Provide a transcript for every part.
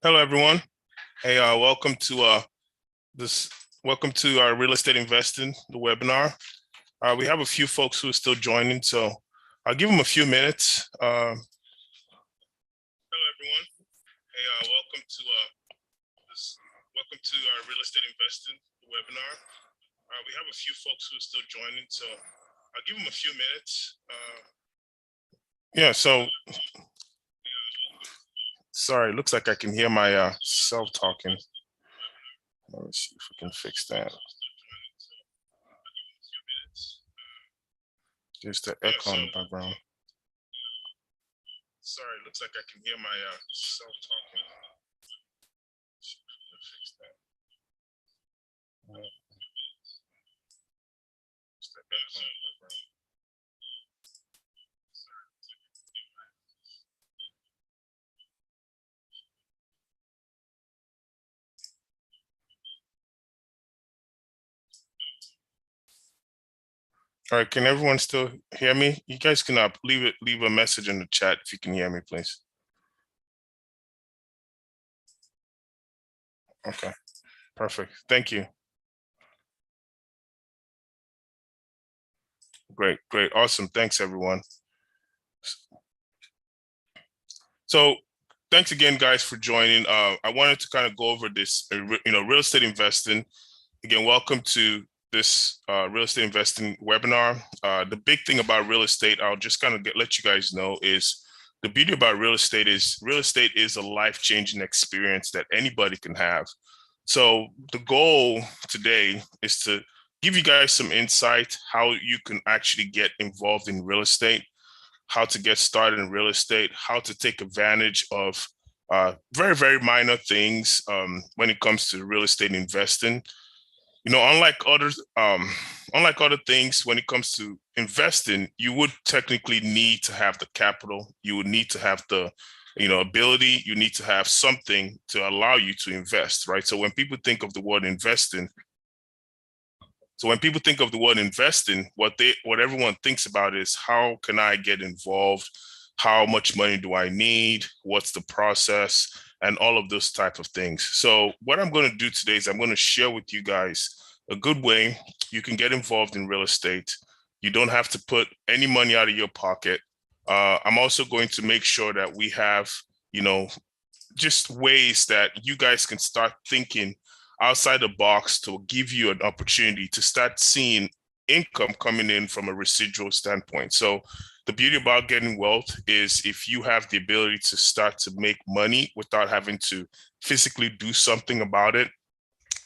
Hello, everyone. Hey, welcome to this. Welcome to our real estate investing, the webinar. We have a few folks who are still joining, so I'll give them a few minutes. Hello, everyone. Hey, welcome to this. Welcome to our real estate investing, the webinar. We have a few folks who are still joining, so I'll give them a few minutes. Yeah. So, sorry. Looks like I can hear my self talking. Let me see if we can fix that. There's the echo in the background. Sorry, looks like I can hear my self talking. Fix that. All right, can everyone still hear me? You guys can leave a message in the chat if you can hear me, please. Okay, perfect. Thank you. Great, awesome. Thanks, everyone. So thanks again, guys, for joining. I wanted to kind of go over this, real estate investing. Again, welcome to this real estate investing webinar. The big thing about real estate, I'll just kind of let you guys know, is the beauty about real estate is a life-changing experience that anybody can have. So the goal today is to give you guys some insight how you can actually get involved in real estate, how to get started in real estate, how to take advantage of very, very minor things when it comes to real estate investing. Unlike other things, when it comes to investing, you would technically need to have the capital. You would need to have the, ability. You need to have something to allow you to invest, right? So when people think of the word investing, what everyone thinks about is, how can I get involved? How much money do I need? What's the process? And all of those type of things. So what I'm going to do today is I'm going to share with you guys a good way you can get involved in real estate. You don't have to put any money out of your pocket. I'm also going to make sure that we have, just ways that you guys can start thinking outside the box to give you an opportunity to start seeing income coming in from a residual standpoint. So the beauty about getting wealth is if you have the ability to start to make money without having to physically do something about it,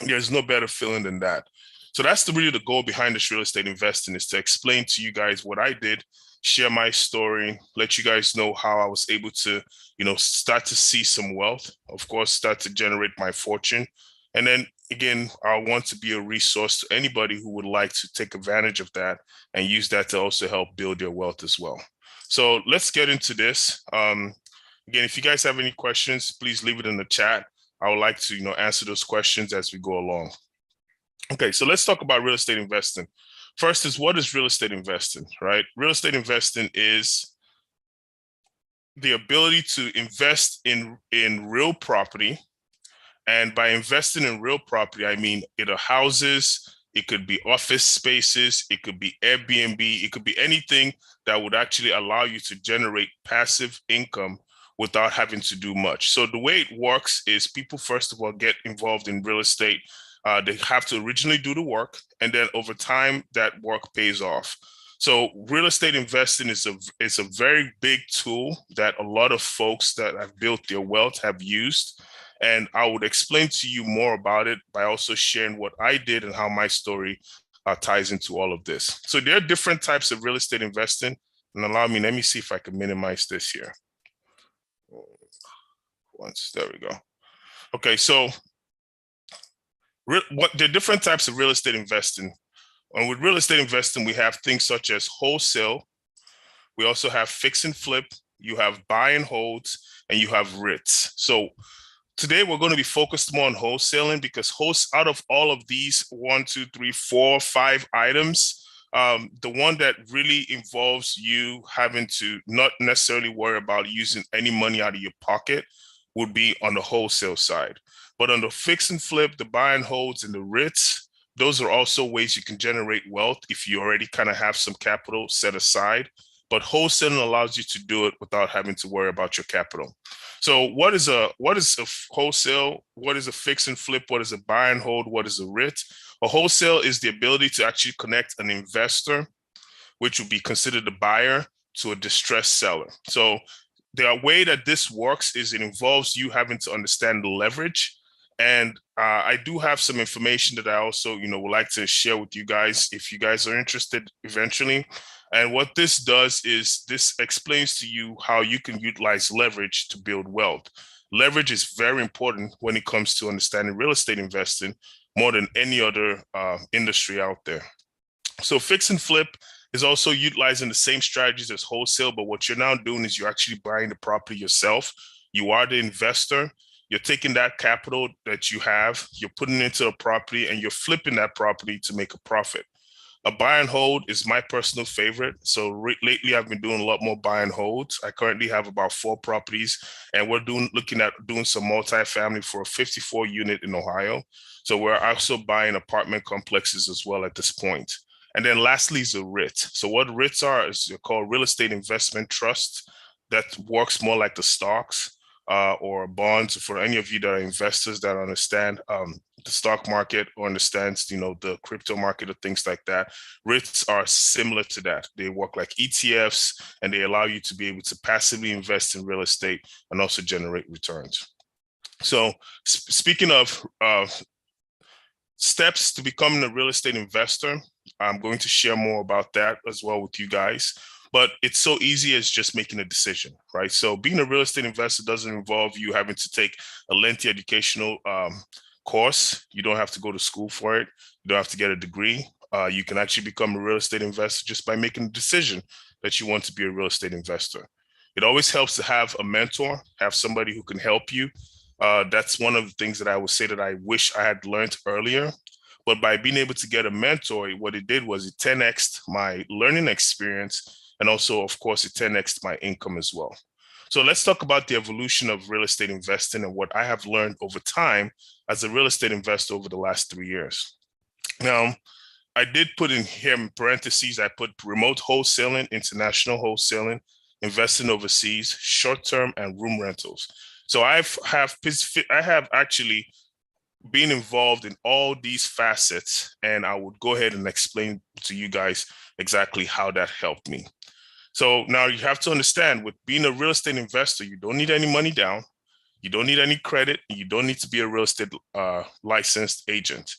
there's no better feeling than that. So that's really the goal behind this real estate investing, is to explain to you guys what I did, share my story, let you guys know how I was able to, start to see some wealth, of course, start to generate my fortune. And then again, I want to be a resource to anybody who would like to take advantage of that and use that to also help build their wealth as well. So let's get into this. Again, if you guys have any questions, please leave it in the chat. I would like to, answer those questions as we go along. Okay, so let's talk about real estate investing. First is, what is real estate investing, right? Real estate investing is the ability to invest in real property. And by investing in real property, I mean either houses, it could be office spaces, it could be Airbnb, it could be anything that would actually allow you to generate passive income without having to do much. So the way it works is, people, first of all, get involved in real estate. They have to originally do the work, and then over time, that work pays off. So real estate investing is a very big tool that a lot of folks that have built their wealth have used. And I would explain to you more about it by also sharing what I did and how my story ties into all of this. So there are different types of real estate investing. And let me see if I can minimize this here. There we go. Okay, so the different types of real estate investing. And with real estate investing, we have things such as wholesale. We also have fix and flip. You have buy and holds, and you have REITs. So today we're going to be focused more on wholesaling, because out of all of these 1, 2, 3, 4, 5 items, the one that really involves you having to not necessarily worry about using any money out of your pocket would be on the wholesale side. But on the fix and flip, the buy and holds, and the REITs, those are also ways you can generate wealth if you already kind of have some capital set aside. But wholesaling allows you to do it without having to worry about your capital. So what is a wholesale? What is a fix and flip? What is a buy and hold? What is a REIT? A wholesale is the ability to actually connect an investor, which would be considered a buyer, to a distressed seller. So the way that this works is it involves you having to understand the leverage. And I do have some information that I also, would like to share with you guys if you guys are interested eventually. And what this does is this explains to you how you can utilize leverage to build wealth. Leverage is very important when it comes to understanding real estate investing more than any other industry out there. So fix and flip is also utilizing the same strategies as wholesale, but what you're now doing is you're actually buying the property yourself. You are the investor. You're taking that capital that you have, you're putting it into a property, and you're flipping that property to make a profit. A buy and hold is my personal favorite. So lately, I've been doing a lot more buy and holds. I currently have about 4 properties, and we're looking at doing some multifamily for a 54 unit in Ohio. So we're also buying apartment complexes as well at this point. And then lastly is a REIT. So what REITs are is they're called real estate investment trusts. That works more like the stocks or bonds. For any of you that are investors that understand the stock market or understands, the crypto market or things like that, REITs are similar to that. They work like ETFs, and they allow you to be able to passively invest in real estate and also generate returns. So speaking of steps to becoming a real estate investor, I'm going to share more about that as well with you guys. But it's so easy as just making a decision, right? So being a real estate investor doesn't involve you having to take a lengthy educational course. You don't have to go to school for it. You don't have to get a degree. You can actually become a real estate investor just by making a decision that you want to be a real estate investor. It always helps to have a mentor, have somebody who can help you. That's one of the things that I would say that I wish I had learned earlier. But by being able to get a mentor, what it did was it 10x'd my learning experience, and also, of course, it 10x'd my income as well. So let's talk about the evolution of real estate investing and what I have learned over time as a real estate investor over the last 3 years. Now, I did put in here in parentheses, I put remote wholesaling, international wholesaling, investing overseas, short-term, and room rentals. So I have actually been involved in all these facets, and I would go ahead and explain to you guys exactly how that helped me. So now you have to understand, with being a real estate investor, you don't need any money down, you don't need any credit, and you don't need to be a real estate licensed agent.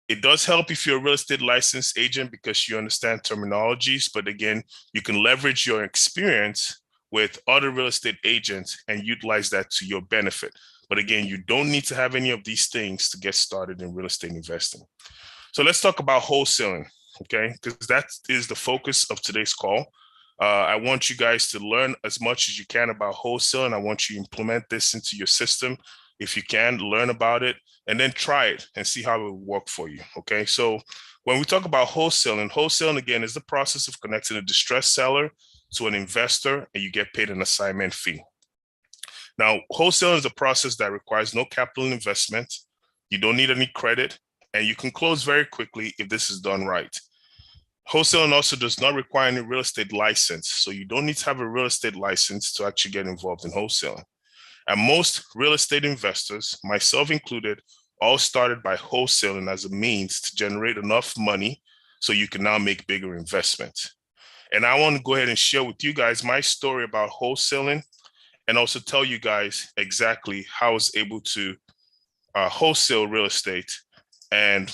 It does help if you're a real estate licensed agent because you understand terminologies, but again, you can leverage your experience with other real estate agents and utilize that to your benefit. But again, you don't need to have any of these things to get started in real estate investing. So let's talk about wholesaling, okay? Because that is the focus of today's call. I want you guys to learn as much as you can about wholesaling. I want you to implement this into your system. If you can, learn about it and then try it and see how it will work for you, okay? So when we talk about wholesaling again is the process of connecting a distressed seller to an investor, and you get paid an assignment fee. Now, wholesaling is a process that requires no capital investment. You don't need any credit, and you can close very quickly if this is done right. Wholesaling also does not require any real estate license, so you don't need to have a real estate license to actually get involved in wholesaling. And most real estate investors, myself included, all started by wholesaling as a means to generate enough money so you can now make bigger investments. And I want to go ahead and share with you guys my story about wholesaling, and also tell you guys exactly how I was able to wholesale real estate, and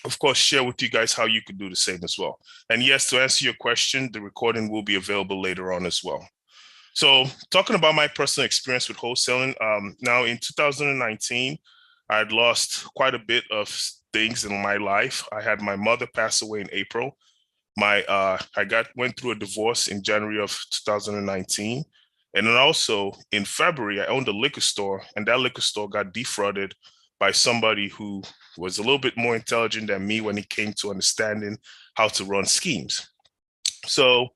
of course, share with you guys how you could do the same as well. And yes, to answer your question, the recording will be available later on as well. So talking about my personal experience with wholesaling, now in 2019, I had lost quite a bit of things in my life. I had my mother pass away in April. I went through a divorce in January of 2019. And then also in February, I owned a liquor store, and that liquor store got defrauded by somebody who was a little bit more intelligent than me when it came to understanding how to run schemes. So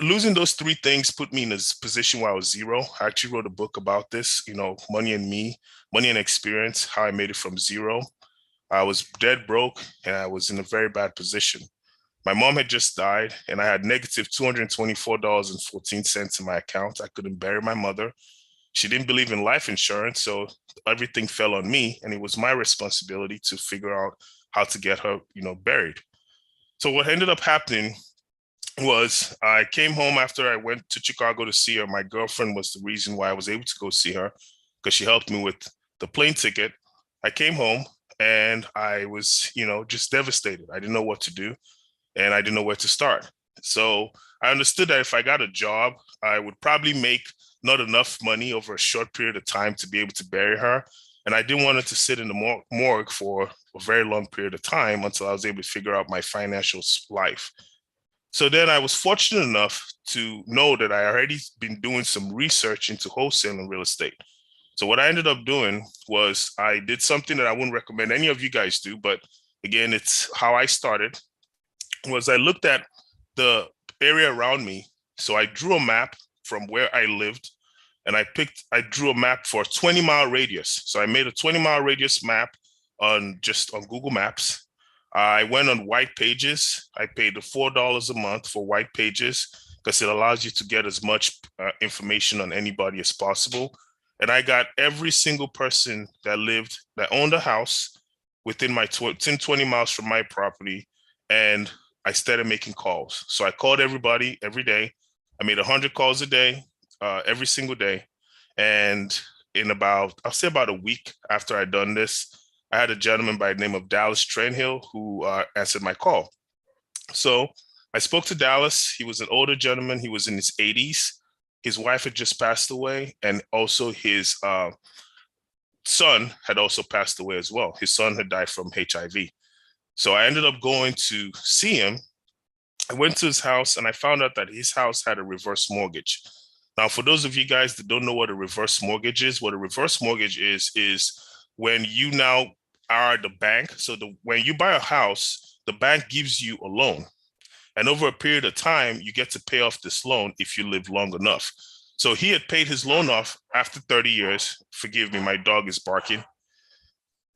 losing those three things put me in a position where I was zero. I actually wrote a book about this, Money and Me, Money and Experience, how I made it from zero. I was dead broke and I was in a very bad position. My mom had just died and I had negative $224.14 in my account. I couldn't bury my mother. She didn't believe in life insurance, so everything fell on me, and it was my responsibility to figure out how to get her, buried. So what ended up happening was I came home after I went to Chicago to see her. My girlfriend was the reason why I was able to go see her because she helped me with the plane ticket. I came home and I was, just devastated. I didn't know what to do and I didn't know where to start. So I understood that if I got a job, I would probably make not enough money over a short period of time to be able to bury her. And I didn't want her to sit in the morgue for a very long period of time until I was able to figure out my financial life. So then I was fortunate enough to know that I already been doing some research into wholesaling real estate. So what I ended up doing was I did something that I wouldn't recommend any of you guys do, but again, it's how I started, was I looked at the area around me. So I drew a map from where I lived and I drew a map for a 20-mile radius. So I made a 20-mile radius map on Google Maps. I went on white pages. I paid the $4 a month for white pages because it allows you to get as much information on anybody as possible. And I got every single person that owned a house within 20 miles from my property. And I started making calls. So I called everybody every day. I made 100 calls a day, every single day. And I'll say about a week after I'd done this, I had a gentleman by the name of Dallas Trenhill who answered my call. So I spoke to Dallas. He was an older gentleman. He was in his 80s. His wife had just passed away, and also his son had also passed away as well. His son had died from HIV. So I ended up going to see him. I went to his house and I found out that his house had a reverse mortgage. Now, for those of you guys that don't know what a reverse mortgage is, what a reverse mortgage is when you now are the bank. So when you buy a house, the bank gives you a loan. And over a period of time, you get to pay off this loan if you live long enough. So he had paid his loan off after 30 years. Forgive me, my dog is barking.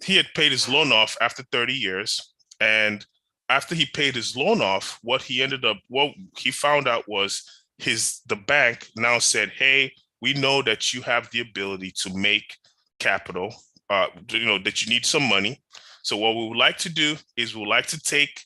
He had paid his loan off after 30 years. And after he paid his loan off, what he found out was the bank now said, hey, we know that you have the ability to make capital, that you need some money. So what we would like to do is we would like to take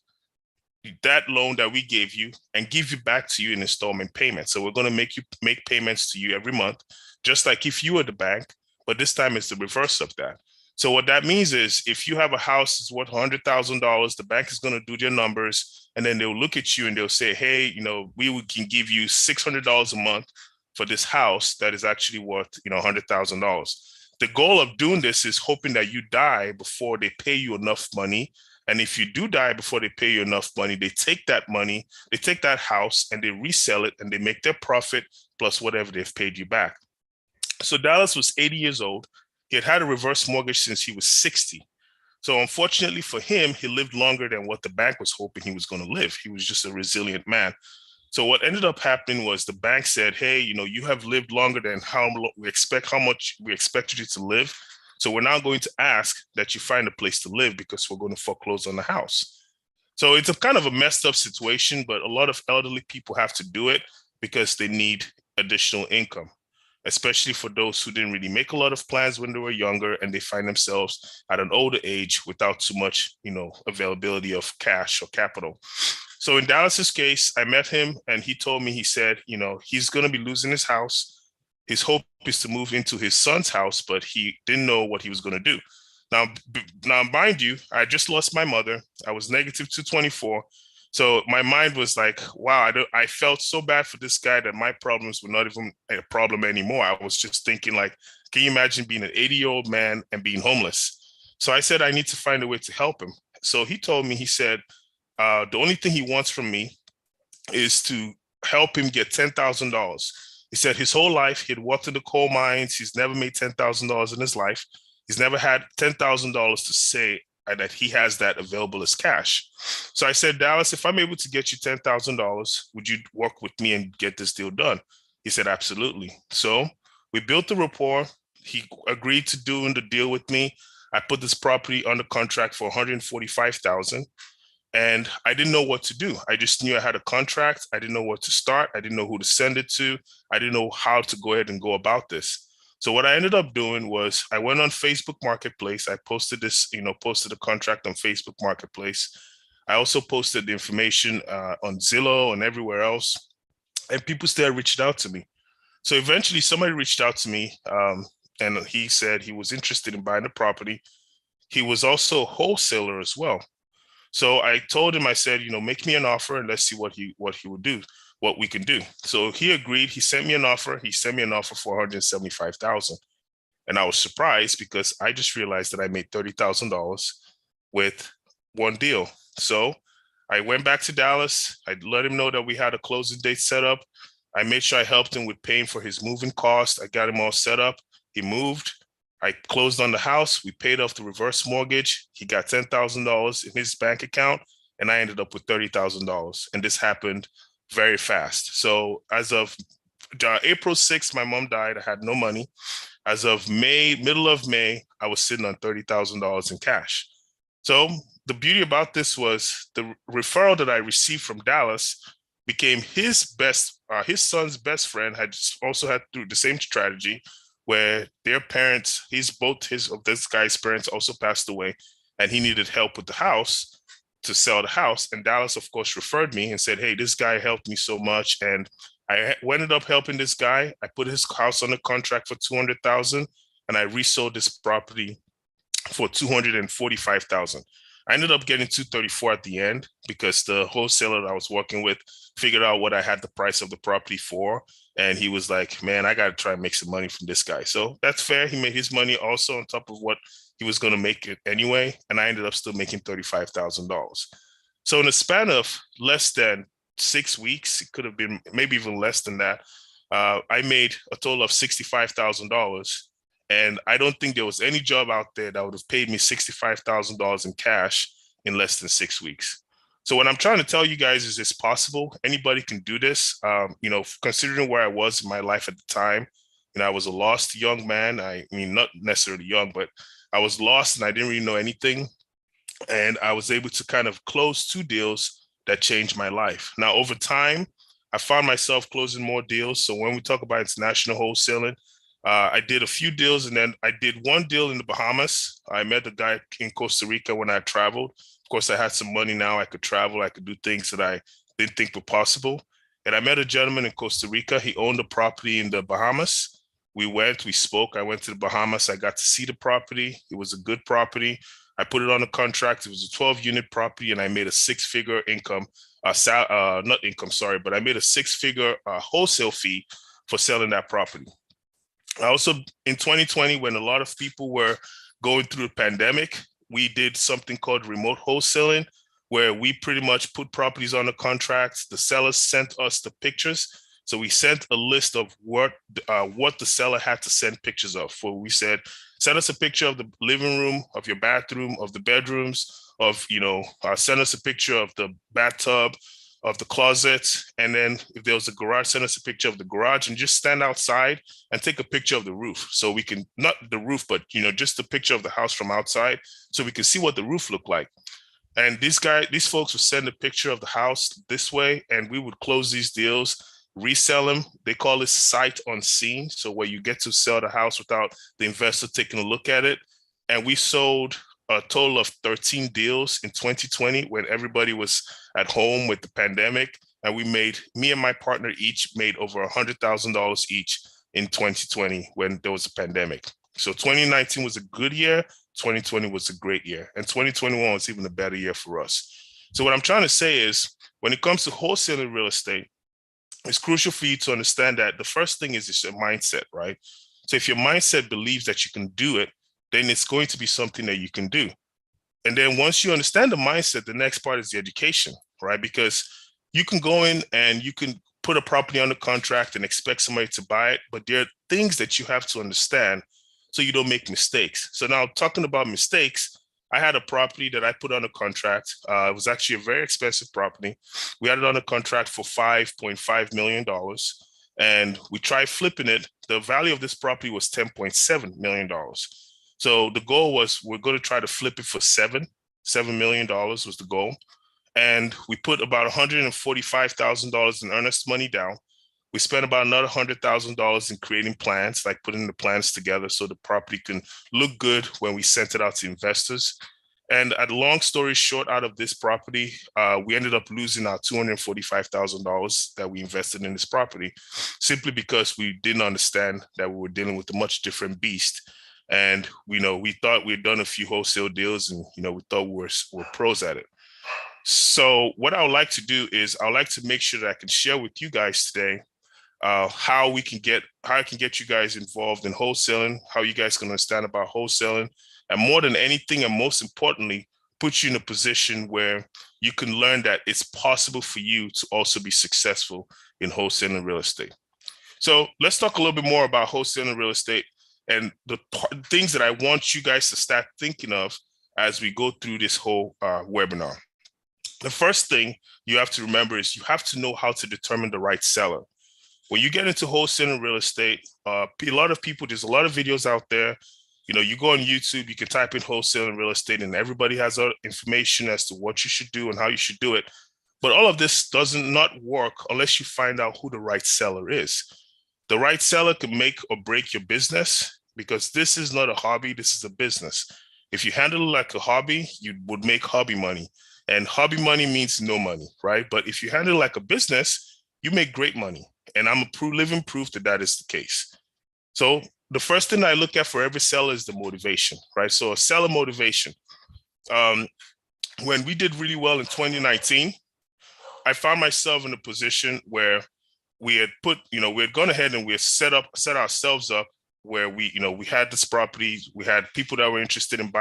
that loan that we gave you and give you back to you in installment payments. So we're going to make payments to you every month, just like if you were the bank, but this time it's the reverse of that. So what that means is if you have a house that's worth $100,000, the bank is going to do their numbers and then they'll look at you and they'll say, hey, we can give you $600 a month for this house that is actually worth, $100,000. The goal of doing this is hoping that you die before they pay you enough money. And if you do die before they pay you enough money, they take that money, they take that house and they resell it and they make their profit plus whatever they've paid you back. So Dallas was 80 years old. He had a reverse mortgage since he was 60. So unfortunately for him, he lived longer than what the bank was hoping he was going to live. He was just a resilient man. So what ended up happening was the bank said, hey, you have lived longer than how much we expected you to live. So we're now going to ask that you find a place to live because we're going to foreclose on the house. So it's a kind of a messed up situation, but a lot of elderly people have to do it because they need additional income, especially for those who didn't really make a lot of plans when they were younger and they find themselves at an older age without too much, availability of cash or capital. So in Dallas's case, I met him and he told me, he said, he's going to be losing his house. His hope is to move into his son's house, but he didn't know what he was going to do. Now, mind you, I just lost my mother. I was negative 224. So my mind was like, wow, I felt so bad for this guy that my problems were not even a problem anymore. I was just thinking like, can you imagine being an 80-year-old man and being homeless? So I said, I need to find a way to help him. So he told me, he said, the only thing he wants from me is to help him get $10,000. He said his whole life he had worked in the coal mines. He's never made $10,000 in his life. He's never had $10,000 to say that he has that available as cash. So I said, Dallas, if I'm able to get you $10,000, would you work with me and get this deal done? He said, absolutely. So we built the rapport. He agreed to doing the deal with me. I put this property under contract for 145,000. And I didn't know what to do. I just knew I had a contract. I didn't know where to start. I didn't know who to send it to. I didn't know how to go ahead and go about this. So what I ended up doing was I went on Facebook Marketplace. I posted this, posted a contract on Facebook Marketplace. I also posted the information on Zillow and everywhere else. And people still reached out to me. So eventually somebody reached out to me, and he said he was interested in buying the property. He was also a wholesaler as well. So I told him, I said, make me an offer and let's see what he would do, what we can do. So he agreed. He sent me an offer. He sent me an offer for 175,000. And I was surprised because I just realized that I made $30,000 with one deal. So I went back to Dallas. I let him know that we had a closing date set up. I made sure I helped him with paying for his moving cost. I got him all set up. He moved. I closed on the house. We paid off the reverse mortgage. He got $10,000 in his bank account, and I ended up with $30,000. And this happened very fast. So as of April 6th, my mom died. I had no money. As of middle of May, I was sitting on $30,000 in cash. So the beauty about this was the referral that I received from Dallas became his son's best friend had also had through the same strategy where their parents, this guy's parents also passed away, and he needed help with the house to sell the house. And Dallas, of course, referred me and said, hey, this guy helped me so much. And I ended up helping this guy. I put his house on a contract for 200,000, and I resold this property for 245,000. I ended up getting 234 at the end because the wholesaler that I was working with figured out what I had the price of the property for. And he was like, man, I got to try and make some money from this guy. So that's fair. He made his money also on top of what he was going to make it anyway. And I ended up still making $35,000. So in a span of less than 6 weeks, it could have been maybe even less than that, I made a total of $65,000. And I don't think there was any job out there that would have paid me $65,000 in cash in less than 6 weeks. So what I'm trying to tell you guys is it's possible. Anybody can do this. Considering where I was in my life at the time, I was a lost young man. I mean, not necessarily young, but I was lost and I didn't really know anything. And I was able to kind of close 2 deals that changed my life. Now, over time, I found myself closing more deals. So when we talk about international wholesaling, I did a few deals, and then I did one deal in the Bahamas. I met a guy in Costa Rica when I traveled. Of course, I had some money now. I could travel. I could do things that I didn't think were possible. And I met a gentleman in Costa Rica. He owned a property in the Bahamas. We spoke. I went to the Bahamas. I got to see the property. It was a good property. I put it on a contract. It was a 12-unit property, and I made a 6-figure income, not income, sorry, but I made a 6-figure wholesale fee for selling that property. I also, in 2020, when a lot of people were going through the pandemic, we did something called remote wholesaling, where we pretty much put properties on the contracts. The sellers sent us the pictures. So we sent a list of what the seller had to send pictures of. For we said, send us a picture of the living room, of your bathroom, of the bedrooms, send us a picture of the bathtub, of the closet. And then if there was a garage, send us a picture of the garage, and just stand outside and take a picture of the roof. So we can, not the roof, but, just a picture of the house from outside so we can see what the roof looked like. And these folks would send a picture of the house this way, and we would close these deals, resell them. They call it sight unseen. So where you get to sell the house without the investor taking a look at it. And we sold a total of 13 deals in 2020 when everybody was at home with the pandemic. And me and my partner each made over $100,000 each in 2020 when there was a pandemic. So 2019 was a good year. 2020 was a great year. And 2021 was even a better year for us. So what I'm trying to say is, when it comes to wholesaling real estate, it's crucial for you to understand that the first thing is your mindset, right? So if your mindset believes that you can do it, then it's going to be something that you can do. And then once you understand the mindset, the next part is the education, right? Because you can go in and you can put a property on the contract and expect somebody to buy it, but there are things that you have to understand so you don't make mistakes. So now, talking about mistakes, I had a property that I put on a contract. It was actually a very expensive property. We had it on a contract for $5.5 million. And we tried flipping it. The value of this property was $10.7 million. So the goal was we're going to try to flip it for $7 million was the goal. And we put about $145,000 in earnest money down. We spent about another $100,000 in creating plans, like putting the plans together so the property can look good when we sent it out to investors. And a long story short, out of this property, we ended up losing our $245,000 that we invested in this property, simply because we didn't understand that we were dealing with a much different beast. And we thought we had done a few wholesale deals, and we thought we were pros at it. So what I would like to do is I would like to make sure that I can share with you guys today how I can get you guys involved in wholesaling, how you guys can understand about wholesaling, and more than anything, and most importantly, put you in a position where you can learn that it's possible for you to also be successful in wholesaling real estate. So let's talk a little bit more about wholesaling real estate and the things that I want you guys to start thinking of as we go through this whole webinar. The first thing you have to remember is you have to know how to determine the right seller. When you get into wholesaling real estate, a lot of people, there's a lot of videos out there. You go on YouTube, you can type in wholesaling real estate, and everybody has information as to what you should do and how you should do it. But all of this does not work unless you find out who the right seller is. The right seller can make or break your business, because this is not a hobby, this is a business. If you handle it like a hobby, you would make hobby money. And hobby money means no money, right? But if you handle it like a business, you make great money. And I'm a living proof that that is the case. So the first thing I look at for every seller is the motivation, right? So a seller motivation. When we did really well in 2019, I found myself in a position where we had gone ahead and we had set ourselves up where we had this property, we had people that were interested in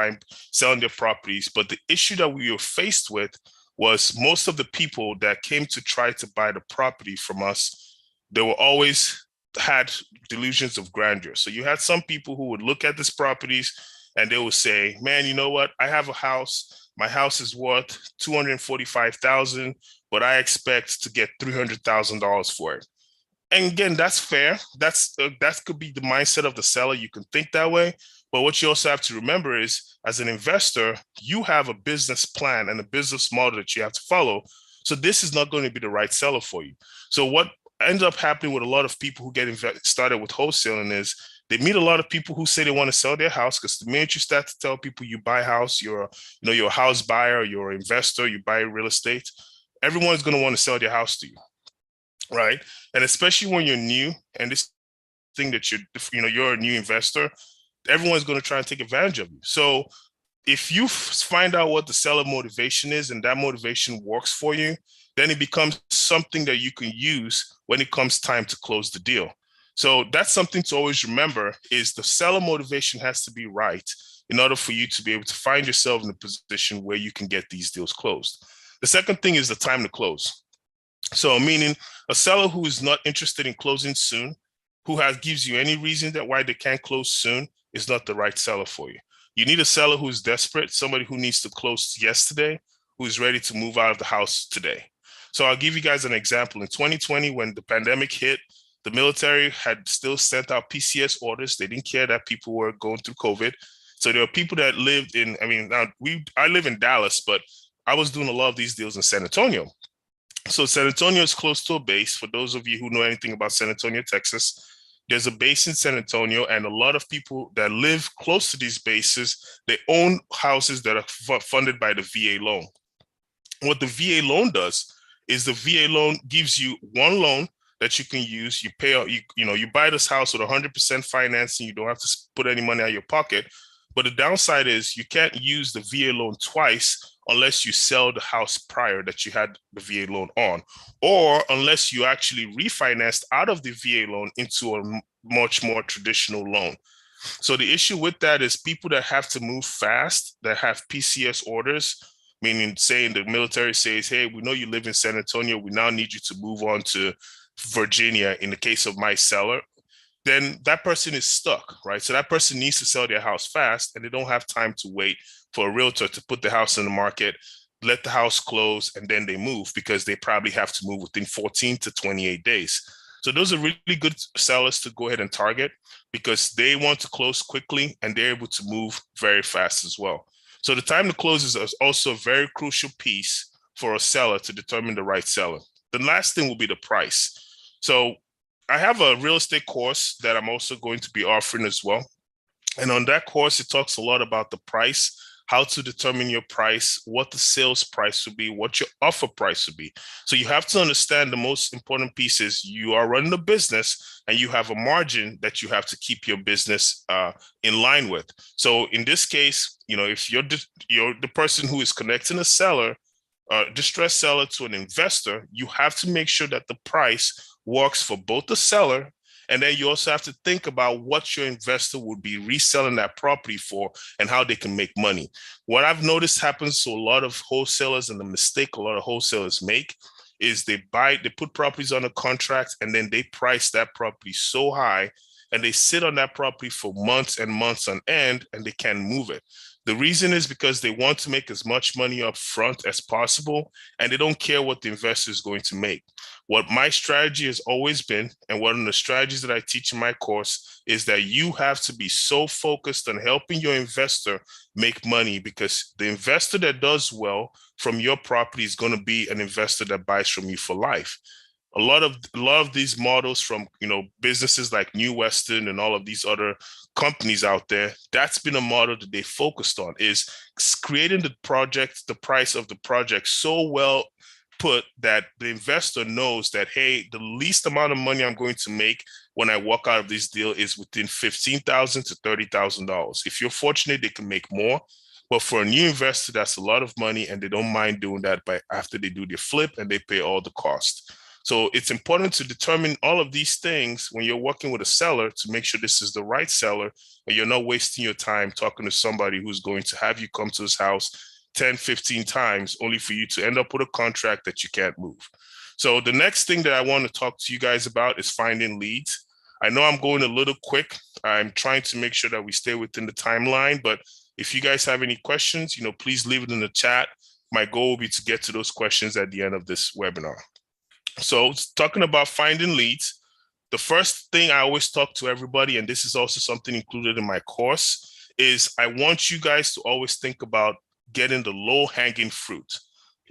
selling their properties. But the issue that we were faced with was most of the people that came to try to buy the property from us, they were always had delusions of grandeur. So you had some people who would look at these properties and they would say, man, you know what? I have a house. My house is worth $245,000, but I expect to get $300,000 for it. And again, that's fair. That could be the mindset of the seller. You can think that way. But what you also have to remember is, as an investor, you have a business plan and a business model that you have to follow. So this is not going to be the right seller for you. So what ends up happening with a lot of people who get started with wholesaling is they meet a lot of people who say they want to sell their house, because the minute you start to tell people you buy a house, you're a house buyer, you're an investor, you buy real estate, everyone's going to want to sell their house to you, right? And especially when you're new and this thing that you're a new investor, everyone's going to try and take advantage of you. So if you find out what the seller motivation is and that motivation works for you, then it becomes something that you can use when it comes time to close the deal. So that's something to always remember, is the seller motivation has to be right in order for you to be able to find yourself in a position where you can get these deals closed. The second thing is the time to close. So meaning a seller who is not interested in closing soon, who gives you any reason that why they can't close soon, is not the right seller for you. You need a seller who's desperate, somebody who needs to close yesterday, who is ready to move out of the house today. So I'll give you guys an example. In 2020, when the pandemic hit, the military had still sent out PCS orders. They didn't care that people were going through COVID. So there were people that lived in, I live in Dallas, but I was doing a lot of these deals in San Antonio. So San Antonio is close to a base. For those of you who know anything about San Antonio, Texas, there's a base in San Antonio, and a lot of people that live close to these bases, they own houses that are funded by the VA loan. What the VA loan does is the VA loan gives you one loan that you can use. You pay out, you buy this house with 100% financing. You don't have to put any money out of your pocket. But the downside is you can't use the VA loan twice unless you sell the house prior that you had the VA loan on, or unless you actually refinanced out of the VA loan into a much more traditional loan. So the issue with that is people that have to move fast, that have PCS orders, meaning saying the military says, hey, we know you live in San Antonio, we now need you to move on to Virginia in the case of my seller. then that person is stuck, right? So that person needs to sell their house fast, and they don't have time to wait for a realtor to put the house in the market, let the house close, and then they move, because they probably have to move within 14 to 28 days. So those are really good sellers to go ahead and target, because they want to close quickly and they're able to move very fast as well. So the time to close is also a very crucial piece for a seller to determine the right seller. The last thing will be the price. So I have a real estate course that I'm also going to be offering as well. And on that course, it talks a lot about the price, how to determine your price, what the sales price will be, what your offer price will be. So you have to understand the most important piece is you are running a business and you have a margin that you have to keep your business in line with. So in this case, if you're the person who is connecting a seller, distressed seller to an investor, you have to make sure that the price works for both the seller, and then you also have to think about what your investor would be reselling that property for and how they can make money. What I've noticed happens to a lot of wholesalers, and the mistake a lot of wholesalers make, is they put properties on a contract, and then they price that property so high, and they sit on that property for months and months on end, and they can't move it. The reason is because they want to make as much money up front as possible, and they don't care what the investor is going to make. What my strategy has always been, and one of the strategies that I teach in my course, is that you have to be so focused on helping your investor make money, because the investor that does well from your property is going to be an investor that buys from you for life. A lot of these models from businesses like New Western and all of these other companies out there, that's been a model that they focused on, is creating the price of the project so well put that the investor knows that, hey, the least amount of money I'm going to make when I walk out of this deal is within $15,000 to $30,000. If you're fortunate, they can make more. But for a new investor, that's a lot of money, and they don't mind doing that after they do their flip and they pay all the cost. So it's important to determine all of these things when you're working with a seller, to make sure this is the right seller, and you're not wasting your time talking to somebody who's going to have you come to his house 10, 15 times only for you to end up with a contract that you can't move. So the next thing that I want to talk to you guys about is finding leads. I know I'm going a little quick. I'm trying to make sure that we stay within the timeline, but if you guys have any questions, please leave it in the chat. My goal will be to get to those questions at the end of this webinar. So talking about finding leads, the first thing I always talk to everybody, and this is also something included in my course, is I want you guys to always think about getting the low-hanging fruit.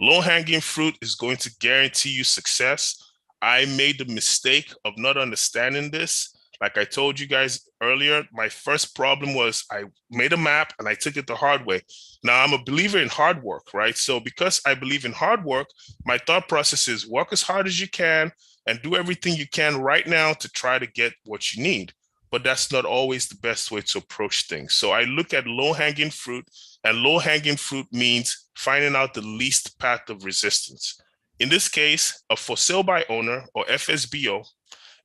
Low-hanging fruit is going to guarantee you success. I made the mistake of not understanding this. Like I told you guys earlier, my first problem was I made a map and I took it the hard way. Now I'm a believer in hard work, right? So because I believe in hard work, my thought process is work as hard as you can and do everything you can right now to try to get what you need. But that's not always the best way to approach things. So I look at low-hanging fruit, and low-hanging fruit means finding out the least path of resistance. In this case, a for sale by owner, or FSBO,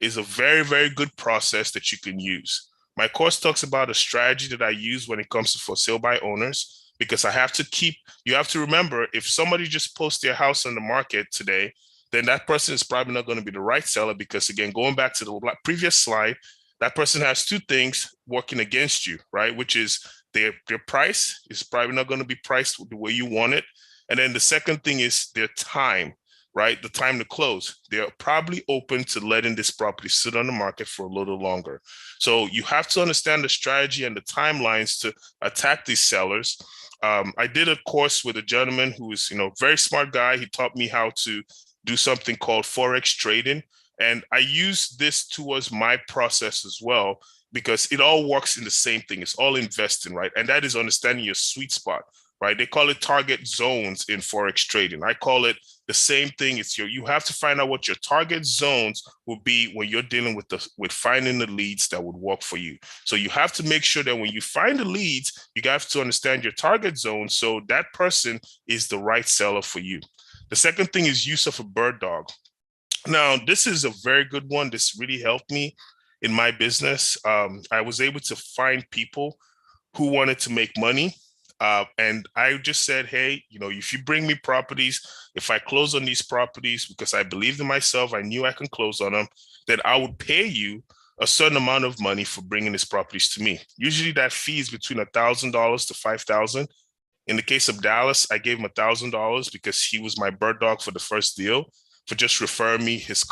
is a very, very good process that you can use. My course talks about a strategy that I use when it comes to for sale by owners, because you have to remember, if somebody just posts their house on the market today, then that person is probably not going to be the right seller, because again, going back to the previous slide, that person has two things working against you, right? Which is their price is probably not going to be priced the way you want it. And then the second thing is their time, right? The time to close. They're probably open to letting this property sit on the market for a little longer. So you have to understand the strategy and the timelines to attack these sellers. I did a course with a gentleman who is, very smart guy. He taught me how to do something called Forex trading. And I use this towards my process as well, because it all works in the same thing. It's all investing, right? And that is understanding your sweet spot, right? They call it target zones in Forex trading. I call it the same thing. You have to find out what your target zones will be when you're dealing with finding the leads that would work for you. So you have to make sure that when you find the leads, you have to understand your target zone, so that person is the right seller for you. The second thing is use of a bird dog. Now, this is a very good one. This really helped me in my business. I was able to find people who wanted to make money. And I just said, hey, if you bring me properties, if I close on these properties, because I believed in myself, I knew I can close on them, then I would pay you a certain amount of money for bringing his properties to me. Usually that fee is between $1,000 to $5,000. In the case of Dallas, I gave him $1,000 because he was my bird dog for the first deal, for just referring me his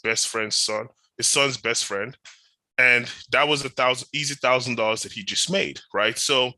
best friend's son, his son's best friend, and that was $1,000 that he just made, right? So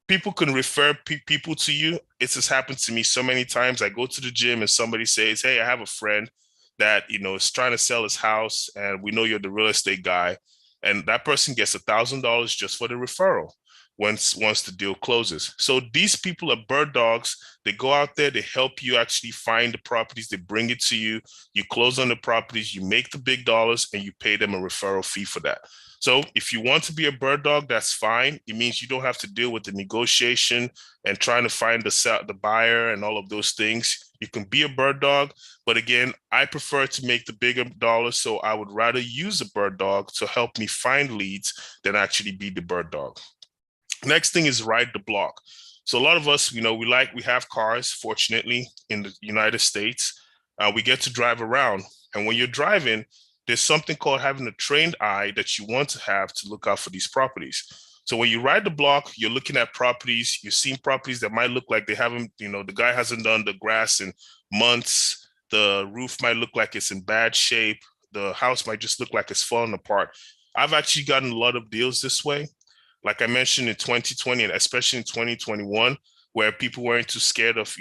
people can refer people to you. It's just happened to me so many times. I go to the gym and somebody says, "Hey, I have a friend that is trying to sell his house, and we know you're the real estate guy," and that person gets $1,000 just for the referral once the deal closes. So these people are bird dogs. They go out there, they help you actually find the properties, they bring it to you, you close on the properties, you make the big dollars, and you pay them a referral fee for that. So if you want to be a bird dog, that's fine. It means you don't have to deal with the negotiation and trying to find the buyer and all of those things. You can be a bird dog, but again, I prefer to make the bigger dollars, so I would rather use a bird dog to help me find leads than actually be the bird dog. Next thing is ride the block. So a lot of us, we have cars, fortunately, in the United States. We get to drive around. And when you're driving, there's something called having a trained eye that you want to have to look out for these properties. So when you ride the block, you're looking at properties, you're seeing properties that might look like they haven't, the guy hasn't done the grass in months. The roof might look like it's in bad shape. The house might just look like it's falling apart. I've actually gotten a lot of deals this way. Like I mentioned in 2020 and especially in 2021, where people weren't too scared of,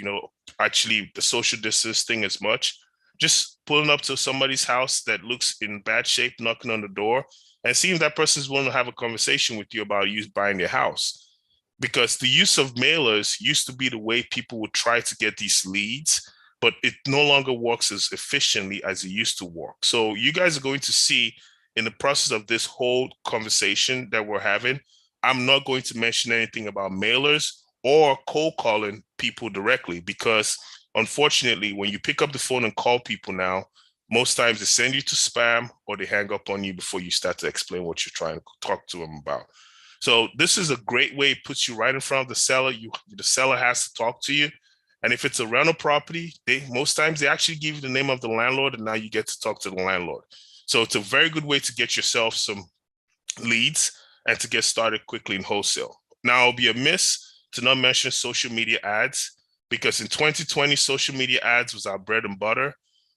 actually the social distance thing as much. Just pulling up to somebody's house that looks in bad shape, knocking on the door, and seeing if that person's willing to have a conversation with you about you buying their house. Because the use of mailers used to be the way people would try to get these leads, but it no longer works as efficiently as it used to work. So you guys are going to see in the process of this whole conversation that we're having, I'm not going to mention anything about mailers or cold calling people directly, because unfortunately, when you pick up the phone and call people now, most times they send you to spam or they hang up on you before you start to explain what you're trying to talk to them about. So this is a great way. It puts you right in front of the seller. The seller has to talk to you. And if it's a rental property, most times they actually give you the name of the landlord, and now you get to talk to the landlord. So it's a very good way to get yourself some leads and to get started quickly in wholesale. Now, it'll be amiss to not mention social media ads, because in 2020, social media ads was our bread and butter.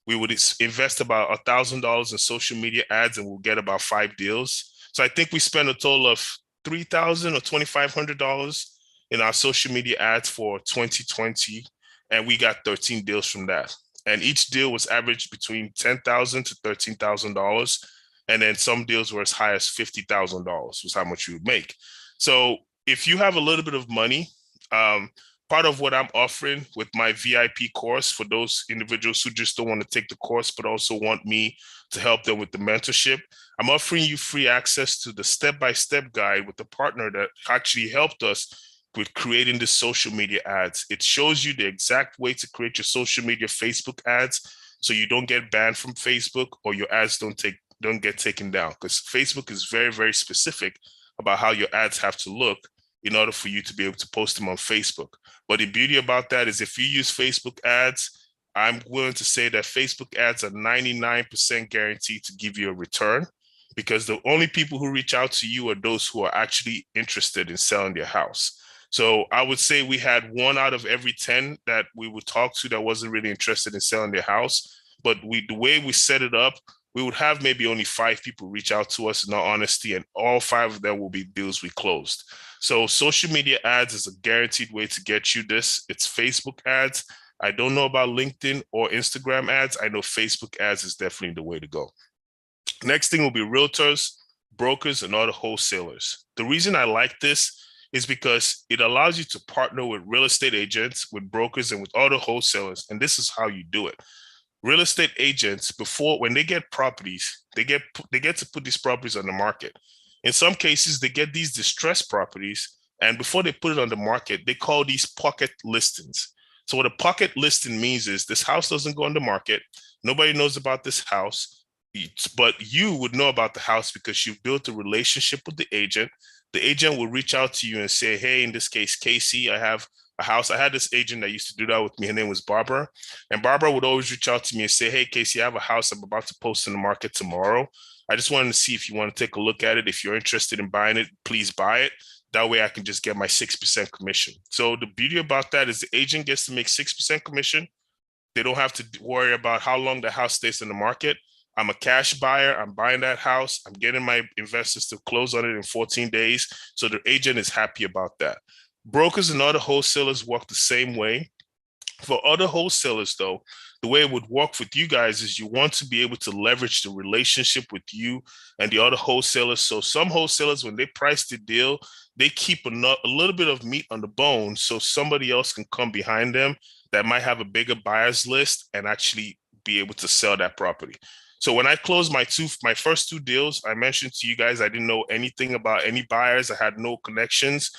We would invest about $1,000 in social media ads and we'll get about 5 deals. So I think we spent a total of $3,000 or $2,500 in our social media ads for 2020, and we got 13 deals from that. And each deal was averaged between $10,000 to $13,000. And then some deals were as high as $50,000 was how much you would make. So if you have a little bit of money, part of what I'm offering with my VIP course for those individuals who just don't want to take the course, but also want me to help them with the mentorship, I'm offering you free access to the step-by-step guide with the partner that actually helped us with creating the social media ads. It shows you the exact way to create your social media Facebook ads so you don't get banned from Facebook or your ads don't get taken down, because Facebook is very, very specific about how your ads have to look in order for you to be able to post them on Facebook. But the beauty about that is if you use Facebook ads, I'm willing to say that Facebook ads are 99% guaranteed to give you a return, because the only people who reach out to you are those who are actually interested in selling their house. So I would say we had 1 out of every 10 that we would talk to that wasn't really interested in selling their house. But the way we set it up, we would have maybe only 5 people reach out to us in all honesty, and all 5 of them will be deals we closed. So social media ads is a guaranteed way to get you this. It's Facebook ads. I don't know about LinkedIn or Instagram ads. I know Facebook ads is definitely the way to go. Next thing will be realtors, brokers, and other wholesalers. The reason I like this is because it allows you to partner with real estate agents, with brokers, and with other wholesalers. And this is how you do it. Real estate agents, when they get properties, they get to put these properties on the market. In some cases, they get these distressed properties, and before they put it on the market, they call these pocket listings. So what a pocket listing means is this house doesn't go on the market. Nobody knows about this house, but you would know about the house because you've built a relationship with the agent. The agent will reach out to you and say, hey, in this case, Casey, I have a house. I had this agent that used to do that with me. Her name was Barbara. And Barbara would always reach out to me and say, hey, Casey, I have a house I'm about to post in the market tomorrow. I just wanted to see if you want to take a look at it. If you're interested in buying it, please buy it. That way I can just get my 6% commission. So the beauty about that is the agent gets to make 6% commission. They don't have to worry about how long the house stays in the market. I'm a cash buyer. I'm buying that house. I'm getting my investors to close on it in 14 days. So the agent is happy about that. Brokers and other wholesalers work the same way. For other wholesalers, though, the way it would work with you guys is you want to be able to leverage the relationship with you and the other wholesalers. So some wholesalers, when they price the deal, they keep a little bit of meat on the bone so somebody else can come behind them that might have a bigger buyers list and actually be able to sell that property. So when I closed my first two deals, I mentioned to you guys I didn't know anything about any buyers. I had no connections.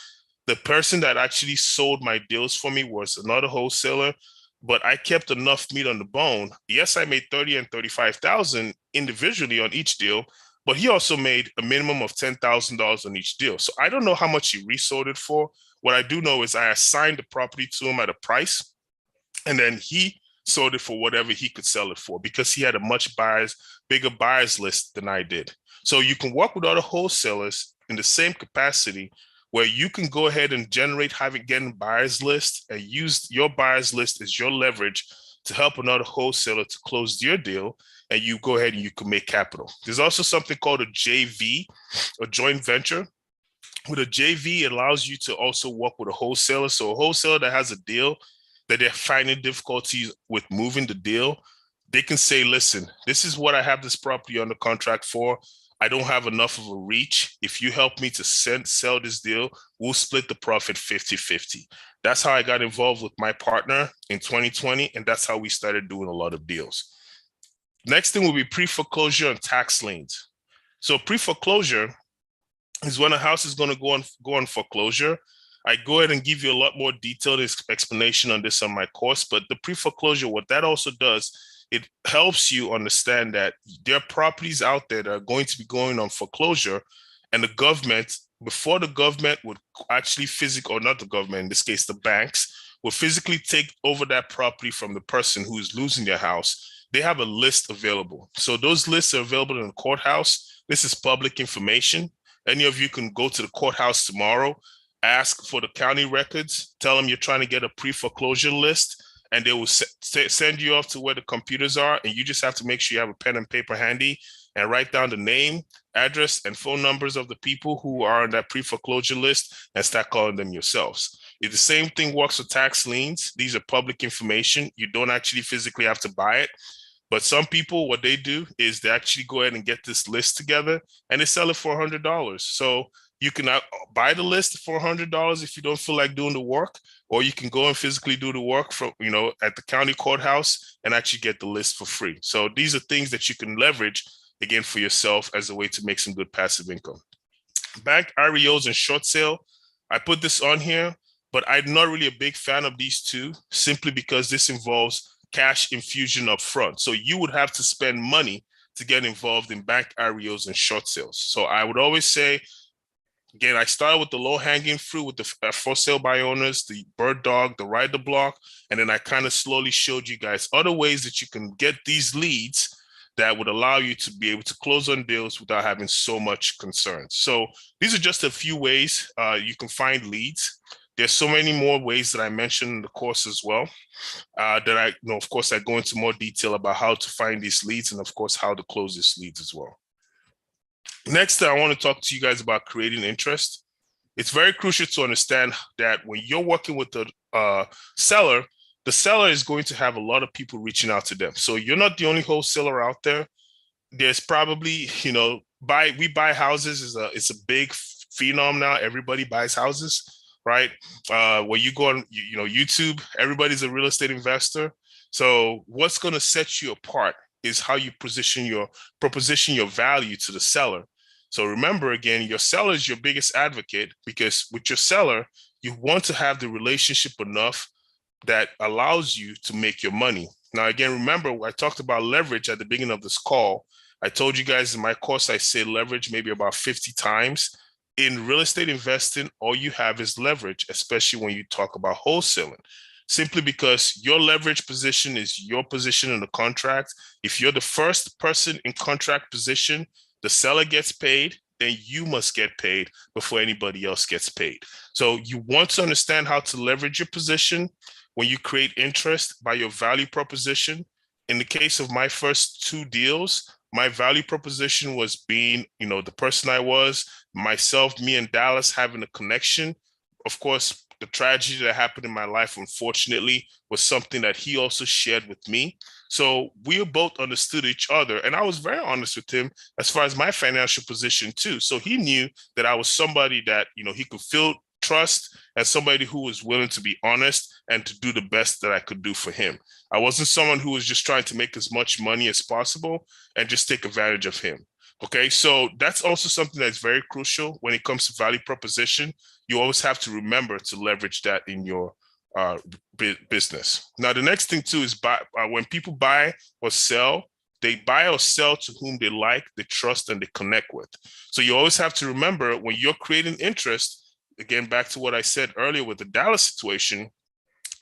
The person that actually sold my deals for me was another wholesaler, but I kept enough meat on the bone. Yes, I made 30 and 35,000 individually on each deal, but he also made a minimum of $10,000 on each deal. So I don't know how much he resold it for. What I do know is I assigned the property to him at a price, and then he sold it for whatever he could sell it for because he had a much bigger buyers list than I did. So you can work with other wholesalers in the same capacity where you can go ahead and getting buyers list and use your buyers list as your leverage to help another wholesaler to close your deal, and you go ahead and you can make capital. There's also something called a JV, a joint venture. With a JV, it allows you to also work with a wholesaler. So a wholesaler that has a deal that they're finding difficulties with moving the deal, they can say, listen, this is what I have this property under contract for. I don't have enough of a reach. If you help me to sell this deal, we'll split the profit 50-50. That's how I got involved with my partner in 2020, and that's how we started doing a lot of deals. Next thing will be pre-foreclosure and tax liens. So pre-foreclosure is when a house is going to go on foreclosure. I go ahead and give you a lot more detailed explanation on this on my course, but the pre-foreclosure, what that also does, it helps you understand that there are properties out there that are going to be going on foreclosure, and the government, before the government would actually or not the government, in this case, the banks, will physically take over that property from the person who is losing their house. They have a list available. So those lists are available in the courthouse. This is public information. Any of you can go to the courthouse tomorrow, ask for the county records, tell them you're trying to get a pre-foreclosure list, and they will send you off to where the computers are, and you just have to make sure you have a pen and paper handy and write down the name, address, and phone numbers of the people who are on that pre-foreclosure list and start calling them yourselves. If the same thing works with tax liens, these are public information. You don't actually physically have to buy it. But some people, what they do is they actually go ahead and get this list together and they sell it for $100. So you can buy the list for $100 if you don't feel like doing the work, or you can go and physically do the work from, at the county courthouse and actually get the list for free. So these are things that you can leverage again for yourself as a way to make some good passive income. Bank REOs and short sale. I put this on here, but I'm not really a big fan of these two simply because this involves cash infusion up front. So you would have to spend money to get involved in bank REOs and short sales. So I would always say, again, I started with the low-hanging fruit with the for sale by owners, the bird dog, the ride the block, and then I kind of slowly showed you guys other ways that you can get these leads that would allow you to be able to close on deals without having so much concern. So these are just a few ways you can find leads. There's so many more ways that I mentioned in the course as well that of course, I go into more detail about how to find these leads and, of course, how to close these leads as well. Next, I want to talk to you guys about creating interest. It's very crucial to understand that when you're working with the seller is going to have a lot of people reaching out to them. So you're not the only wholesaler out there. There's probably, we buy houses it's a big phenom now. Everybody buys houses, right? When you go on, YouTube, everybody's a real estate investor. So what's going to set you apart is how you proposition your value to the seller. So remember, again, your seller is your biggest advocate, because with your seller, you want to have the relationship enough that allows you to make your money. Now, again, remember, I talked about leverage at the beginning of this call. I told you guys in my course, I say leverage maybe about 50 times. In real estate investing, all you have is leverage, especially when you talk about wholesaling. Simply because your leverage position is your position in the contract. If you're the first person in contract position, the seller gets paid, then you must get paid before anybody else gets paid. So you want to understand how to leverage your position when you create interest by your value proposition. In the case of my first two deals, my value proposition was being, the person I was, myself, me and Dallas having a connection. Of course, the tragedy that happened in my life, unfortunately, was something that he also shared with me. So we both understood each other. And I was very honest with him as far as my financial position, too. So he knew that I was somebody that, he could feel trust and somebody who was willing to be honest and to do the best that I could do for him. I wasn't someone who was just trying to make as much money as possible and just take advantage of him. Okay, so that's also something that's very crucial when it comes to value proposition. You always have to remember to leverage that in your business. Now, the next thing too is when people buy or sell, they buy or sell to whom they like, they trust, and they connect with. So you always have to remember when you're creating interest, again, back to what I said earlier with the Dallas situation,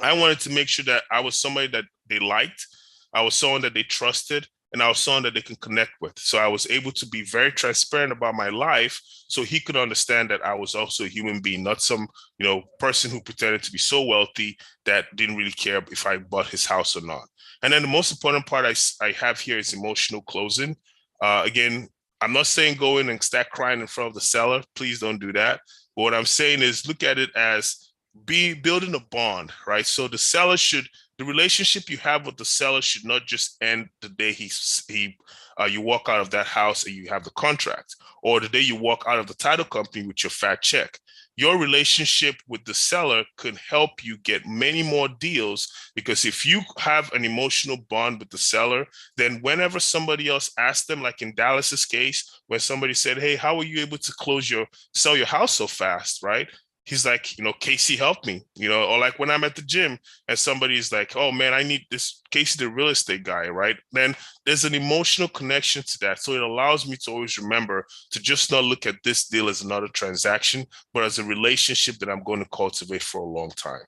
I wanted to make sure that I was somebody that they liked, I was someone that they trusted, and I was someone that they can connect with. So I was able to be very transparent about my life so he could understand that I was also a human being, not some, person who pretended to be so wealthy that didn't really care if I bought his house or not. And then the most important part I have here is emotional closing. Again, I'm not saying go in and start crying in front of the seller. Please don't do that. But what I'm saying is look at it as building a bond, right? So the relationship you have with the seller should not just end the day you walk out of that house and you have the contract, or the day you walk out of the title company with your fat check. Your relationship with the seller could help you get many more deals, because if you have an emotional bond with the seller, then whenever somebody else asks them, like in Dallas's case, when somebody said, "Hey, how were you able to sell your house so fast?" Right? He's like, Casey helped me, or like when I'm at the gym and somebody's like, "Oh man, I need this Casey, the real estate guy," right? Then there's an emotional connection to that. So it allows me to always remember to just not look at this deal as another transaction, but as a relationship that I'm going to cultivate for a long time.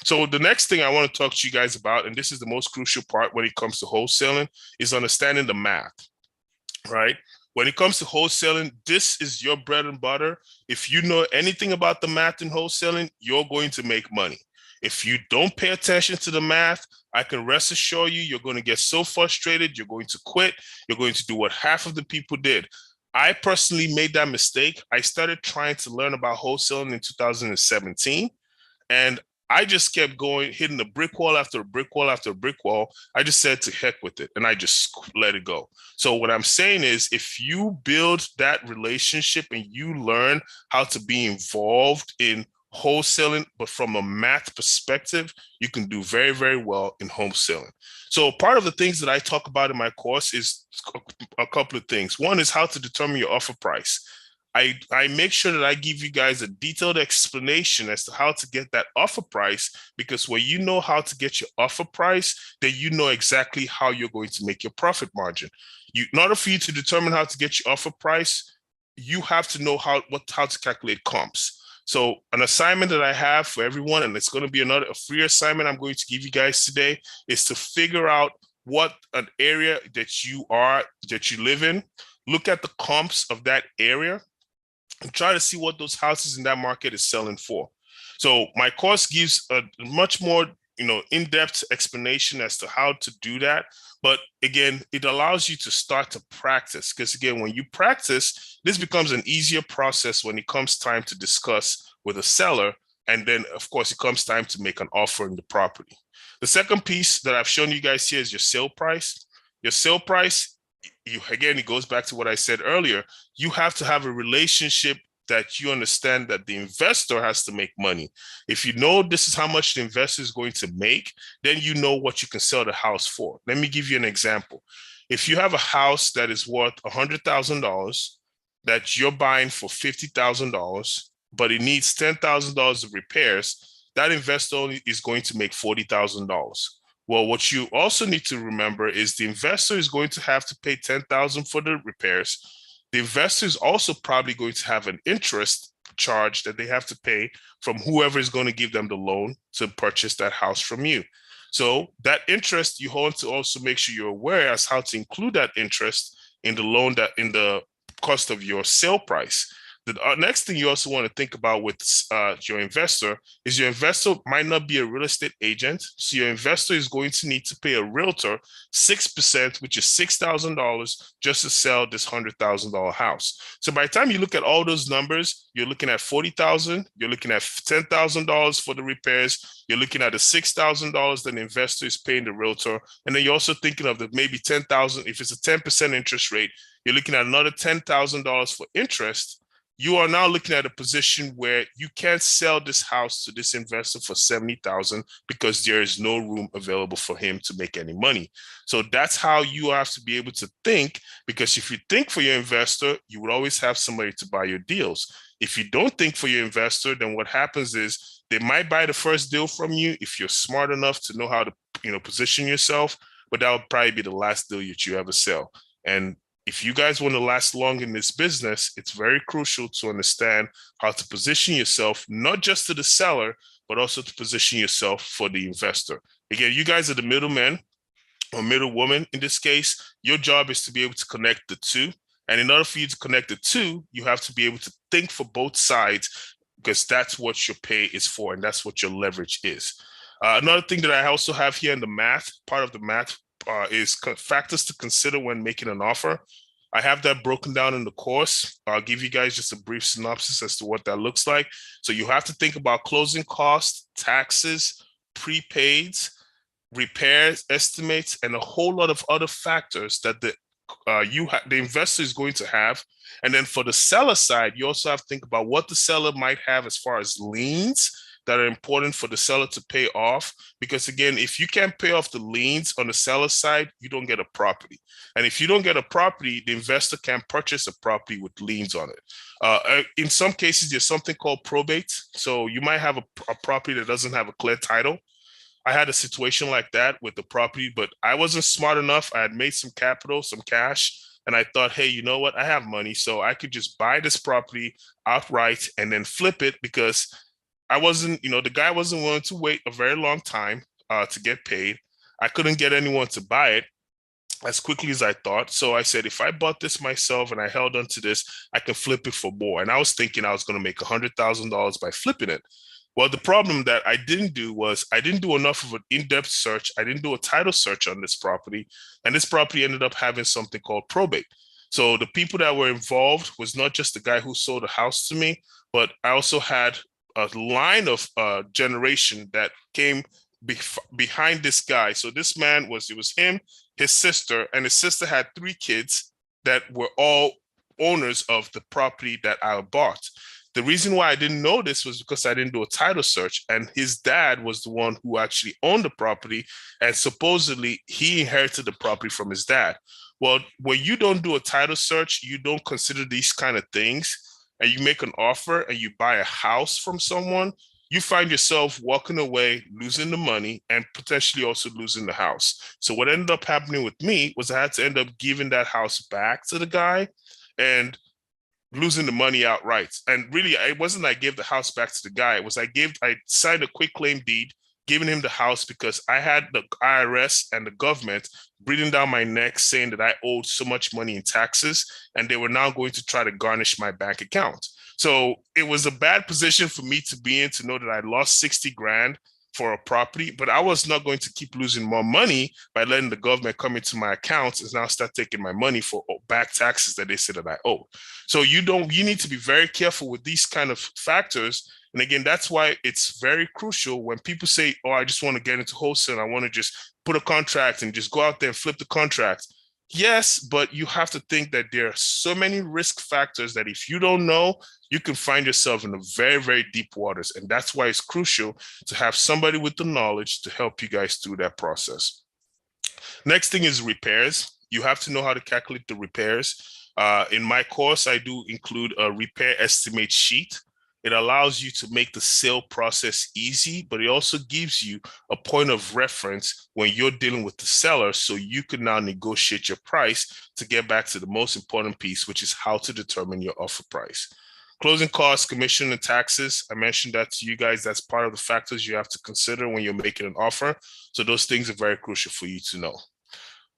So the next thing I want to talk to you guys about, and this is the most crucial part when it comes to wholesaling, is understanding the math, right? When it comes to wholesaling, this is your bread and butter. If you know anything about the math in wholesaling, you're going to make money. If you don't pay attention to the math, I can rest assure you, you're going to get so frustrated, you're going to quit, you're going to do what half of the people did. I personally made that mistake. I started trying to learn about wholesaling in 2017, and I just kept going, hitting a brick wall after a brick wall after a brick wall. I just said to heck with it, and I just let it go. So what I'm saying is, if you build that relationship and you learn how to be involved in wholesaling, but from a math perspective, you can do very, very well in wholesaling. So part of the things that I talk about in my course is a couple of things. One is how to determine your offer price. I make sure that I give you guys a detailed explanation as to how to get that offer price, because when you know how to get your offer price, then you know exactly how you're going to make your profit margin. In order for you to determine how to get your offer price, you have to know how to calculate comps. So an assignment that I have for everyone, and it's going to be a free assignment I'm going to give you guys today, is to figure out what an area that you live in, look at the comps of that area, and try to see what those houses in that market is selling for. So my course gives a much more, in-depth explanation as to how to do that. But again, it allows you to start to practice, because again, when you practice, this becomes an easier process when it comes time to discuss with a seller. And then of course, it comes time to make an offer in the property. The second piece that I've shown you guys here is your sale price. Your sale price, again, it goes back to what I said earlier. You have to have a relationship that you understand that the investor has to make money. If you know this is how much the investor is going to make, then you know what you can sell the house for. Let me give you an example. If you have a house that is worth $100,000 that you're buying for $50,000, but it needs $10,000 of repairs, that investor is going to make $40,000. Well, what you also need to remember is the investor is going to have to pay $10,000 for the repairs. The investor is also probably going to have an interest charge that they have to pay from whoever is going to give them the loan to purchase that house from you. So that interest, you want to also make sure you're aware as how to include that interest in the loan, that in the cost of your sale price. The next thing you also want to think about with your investor is your investor might not be a real estate agent. So your investor is going to need to pay a realtor 6%, which is $6,000 just to sell this $100,000 house. So by the time you look at all those numbers, you're looking at 40,000, you're looking at $10,000 for the repairs, you're looking at the $6,000 that the investor is paying the realtor, and then you're also thinking of the maybe 10,000. If it's a 10% interest rate, you're looking at another $10,000 for interest. You are now looking at a position where you can't sell this house to this investor for 70,000 because there is no room available for him to make any money. So that's how you have to be able to think, because if you think for your investor, you would always have somebody to buy your deals. If you don't think for your investor, then what happens is they might buy the first deal from you if you're smart enough to know how to, position yourself, but that would probably be the last deal that you ever sell. And if you guys want to last long in this business, it's very crucial to understand how to position yourself, not just to the seller, but also to position yourself for the investor. Again, you guys are the middleman or middlewoman in this case. Your job is to be able to connect the two. And in order for you to connect the two, you have to be able to think for both sides, because that's what your pay is for, and that's what your leverage is. Another thing that I also have here in the math, part of the math is factors to consider when making an offer. I have that broken down in the course. I'll give you guys just a brief synopsis as to what that looks like. So you have to think about closing costs, taxes, prepaids, repairs, estimates, and a whole lot of other factors that the investor is going to have. And then for the seller side, you also have to think about what the seller might have as far as liens that are important for the seller to pay off. Because again, if you can't pay off the liens on the seller side, you don't get a property. And if you don't get a property, the investor can't purchase a property with liens on it. In some cases, there's something called probate. So you might have a property that doesn't have a clear title. I had a situation like that with the property, but I wasn't smart enough. I had made some capital, some cash, and I thought, hey, you know what? I have money, so I could just buy this property outright and then flip it, because I wasn't, the guy wasn't willing to wait a very long time to get paid. I couldn't get anyone to buy it as quickly as I thought. So I said, if I bought this myself and I held on to this, I can flip it for more. And I was thinking I was going to make $100,000 by flipping it. Well, the problem that I didn't do was I didn't do enough of an in-depth search. I didn't do a title search on this property. And this property ended up having something called probate. So the people that were involved was not just the guy who sold the house to me, but I also had a line of generation that came behind this guy. So this man it was him, his sister, and his sister had 3 kids that were all owners of the property that I bought. The reason why I didn't know this was because I didn't do a title search, and his dad was the one who actually owned the property, and supposedly he inherited the property from his dad. Well, when you don't do a title search, you don't consider these kind of things, and you make an offer and you buy a house from someone, you find yourself walking away, losing the money, and potentially also losing the house. So what ended up happening with me was I had to end up giving that house back to the guy and losing the money outright. And really, it wasn't I gave the house back to the guy. It was I signed a quick claim deed, giving him the house because I had the IRS and the government breathing down my neck saying that I owed so much money in taxes, and they were now going to try to garnish my bank account. So it was a bad position for me to be in, to know that I lost 60 grand for a property, but I was not going to keep losing more money by letting the government come into my accounts and now start taking my money for back taxes that they said that I owe. So you need to be very careful with these kind of factors. And again, that's why it's very crucial when people say, oh, I just want to get into wholesale, I want to just put a contract and just go out there and flip the contract. Yes, but you have to think that there are so many risk factors that if you don't know, you can find yourself in a very, very deep waters. And that's why it's crucial to have somebody with the knowledge to help you guys through that process. Next thing is repairs. You have to know how to calculate the repairs. In my course, I do include a repair estimate sheet. It allows you to make the sale process easy, but it also gives you a point of reference when you're dealing with the seller, so you can now negotiate your price to get back to the most important piece, which is how to determine your offer price. Closing costs, commission, and taxes. I mentioned that to you guys. That's part of the factors you have to consider when you're making an offer. So those things are very crucial for you to know.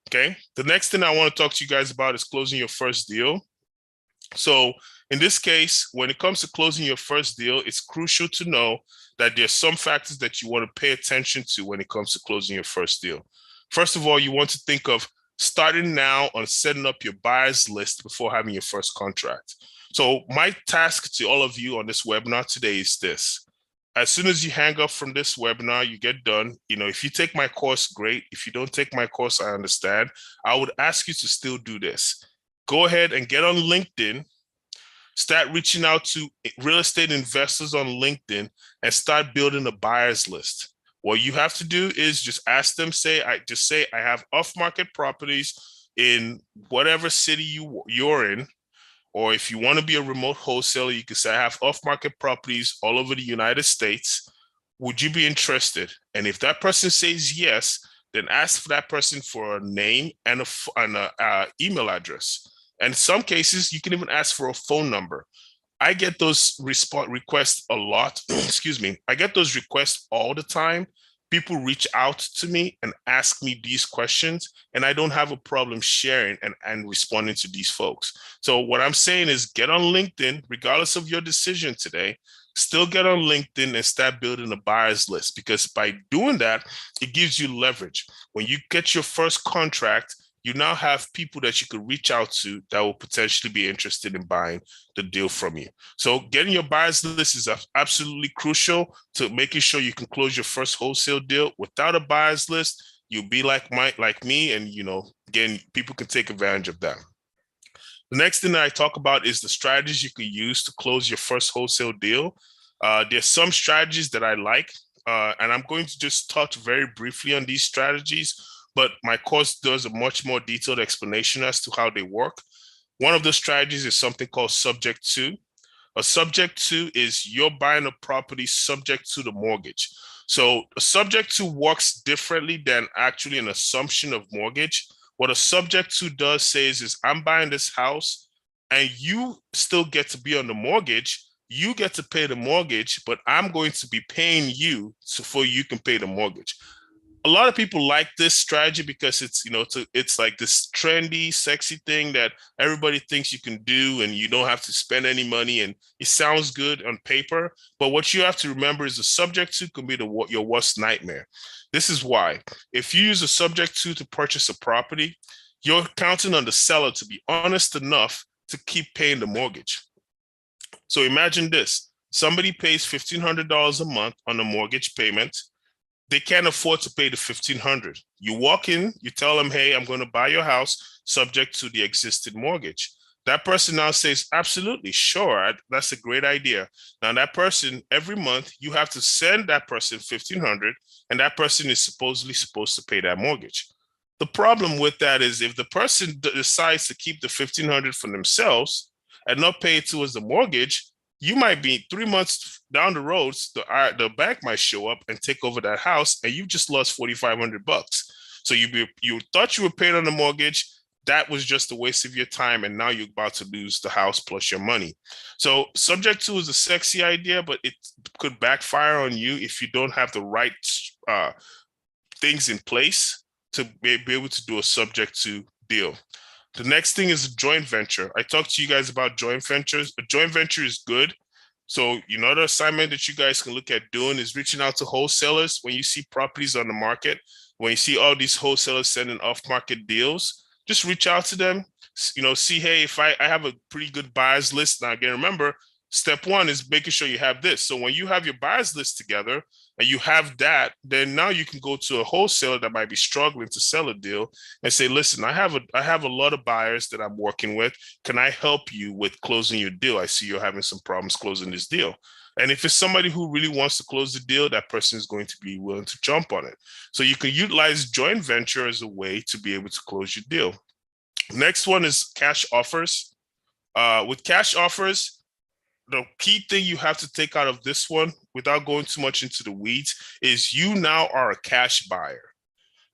Okay. The next thing I want to talk to you guys about is closing your first deal. So in this case, when it comes to closing your first deal, it's crucial to know that there's some factors that you want to pay attention to when it comes to closing your first deal. First of all, you want to think of starting now on setting up your buyer's list before having your first contract. So my task to all of you on this webinar today is this. As soon as you hang up from this webinar, you get done. If you take my course, great. If you don't take my course, I understand. I would ask you to still do this. Go ahead and get on LinkedIn, start reaching out to real estate investors on LinkedIn, and start building a buyer's list. What you have to do is just ask them, I have off-market properties in whatever city you're in. Or if you want to be a remote wholesaler, you can say, I have off-market properties all over the United States. Would you be interested? And if that person says yes, then ask for that person for a name and an email address. And in some cases, you can even ask for a phone number. I get those requests a lot. Excuse me. I get those requests all the time. People reach out to me and ask me these questions, and I don't have a problem sharing and responding to these folks. So what I'm saying is get on LinkedIn, regardless of your decision today, still get on LinkedIn and start building a buyer's list, because by doing that, it gives you leverage. When you get your first contract, you now have people that you could reach out to that will potentially be interested in buying the deal from you. So getting your buyer's list is absolutely crucial to making sure you can close your first wholesale deal. Without a buyer's list, you'll be like me, and again, people can take advantage of that. The next thing that I talk about is the strategies you can use to close your first wholesale deal. There's some strategies that I like, and I'm going to just touch very briefly on these strategies, but my course does a much more detailed explanation as to how they work. One of the strategies is something called subject to. A subject to is you're buying a property subject to the mortgage. So a subject to works differently than actually an assumption of mortgage. What a subject to does say is I'm buying this house and you still get to be on the mortgage. You get to pay the mortgage, but I'm going to be paying you so you can pay the mortgage. A lot of people like this strategy because it's like this trendy, sexy thing that everybody thinks you can do, and you don't have to spend any money, and it sounds good on paper. But what you have to remember is the subject to can be your worst nightmare. This is why. If you use a subject to purchase a property, you're counting on the seller to be honest enough to keep paying the mortgage. So imagine this. Somebody pays $1,500 a month on a mortgage payment. They can't afford to pay the $1,500. You walk in, you tell them, hey, I'm going to buy your house subject to the existing mortgage. That person now says, absolutely, sure, that's a great idea. Now that person, every month, you have to send that person $1,500, and that person is supposedly supposed to pay that mortgage. The problem with that is if the person decides to keep the $1,500 for themselves and not pay it towards the mortgage, you might be 3 months down the road, the bank might show up and take over that house, and you just lost $4,500. So you thought you were paying on the mortgage. That was just a waste of your time, and now you're about to lose the house plus your money. So subject to is a sexy idea, but it could backfire on you if you don't have the right things in place to be able to do a subject to deal. The next thing is a joint venture. I talked to you guys about joint ventures. A joint venture is good. So another assignment that you guys can look at doing is reaching out to wholesalers when you see properties on the market. When you see all these wholesalers sending off-market deals, just reach out to them. See, hey, if I have a pretty good buyers list. Now, again, remember, step one is making sure you have this. So when you have your buyers list together and you have that, then now you can go to a wholesaler that might be struggling to sell a deal and say, listen, I have a lot of buyers that I'm working with. Can I help you with closing your deal? I see you're having some problems closing this deal. And if it's somebody who really wants to close the deal, that person is going to be willing to jump on it. So you can utilize joint venture as a way to be able to close your deal. Next one is cash offers. With cash offers, the key thing you have to take out of this one, without going too much into the weeds, is you now are a cash buyer.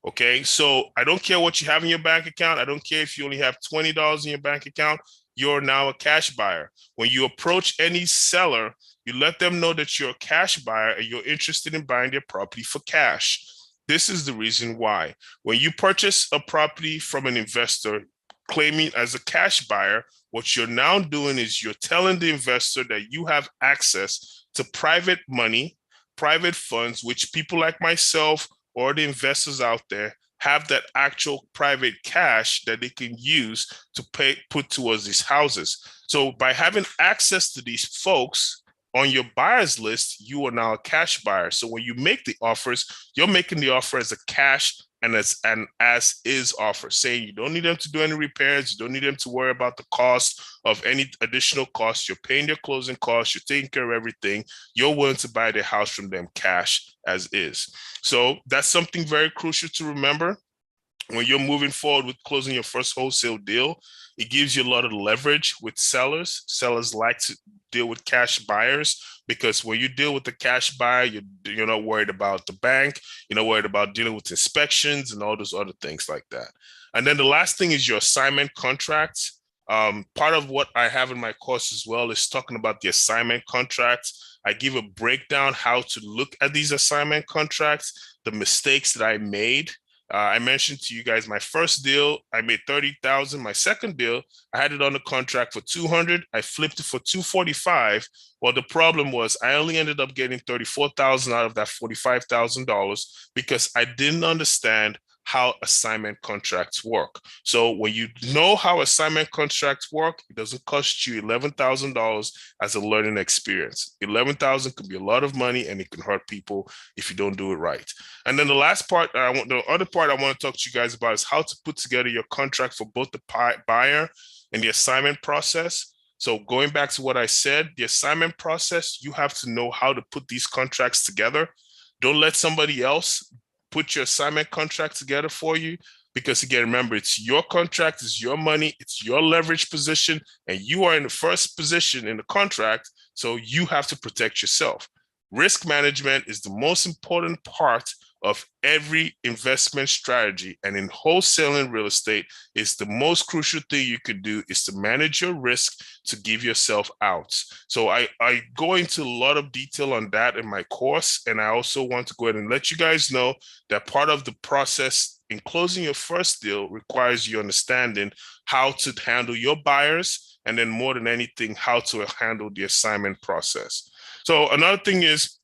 Okay, so I don't care what you have in your bank account. I don't care if you only have $20 in your bank account. You're now a cash buyer. When you approach any seller, you let them know that you're a cash buyer and you're interested in buying their property for cash. This is the reason why. When you purchase a property from an investor claiming as a cash buyer, what you're now doing is you're telling the investor that you have access to private money, private funds, which people like myself or the investors out there have that actual private cash that they can use to put towards these houses. So by having access to these folks on your buyers list, you are now a cash buyer. So when you make the offers, you're making the offer as a cash and as is offer, saying you don't need them to do any repairs, you don't need them to worry about the cost of any additional costs. You're paying their closing costs, you're taking care of everything. You're willing to buy their house from them cash as is. So that's something very crucial to remember when you're moving forward with closing your first wholesale deal. It gives you a lot of leverage with sellers. Sellers like to deal with cash buyers because when you deal with the cash buyer, you're not worried about the bank. You're not worried about dealing with inspections and all those other things like that. And then the last thing is your assignment contracts. Part of what I have in my course as well is talking about the assignment contracts. I give a breakdown how to look at these assignment contracts, the mistakes that I made. I mentioned to you guys my first deal, I made 30,000. My second deal, I had it on the contract for 200. I flipped it for 245. Well, the problem was I only ended up getting 34,000 out of that $45,000 because I didn't understand how assignment contracts work. So when you know how assignment contracts work, it doesn't cost you $11,000 as a learning experience. 11,000 could be a lot of money and it can hurt people if you don't do it right. And then the other part I want to talk to you guys about is how to put together your contract for both the buyer and the assignment process. So going back to what I said, the assignment process, you have to know how to put these contracts together. Don't let somebody else put your assignment contract together for you, because again, remember, it's your contract, it's your money, it's your leverage position, and you are in the first position in the contract, so you have to protect yourself. Risk management is the most important part of every investment strategy, and in wholesaling real estate, is the most crucial thing you could do is to manage your risk to give yourself outs. So I go into a lot of detail on that in my course, and I also want to go ahead and let you guys know that part of the process in closing your first deal requires you understanding how to handle your buyers, and then more than anything, how to handle the assignment process. So another thing is,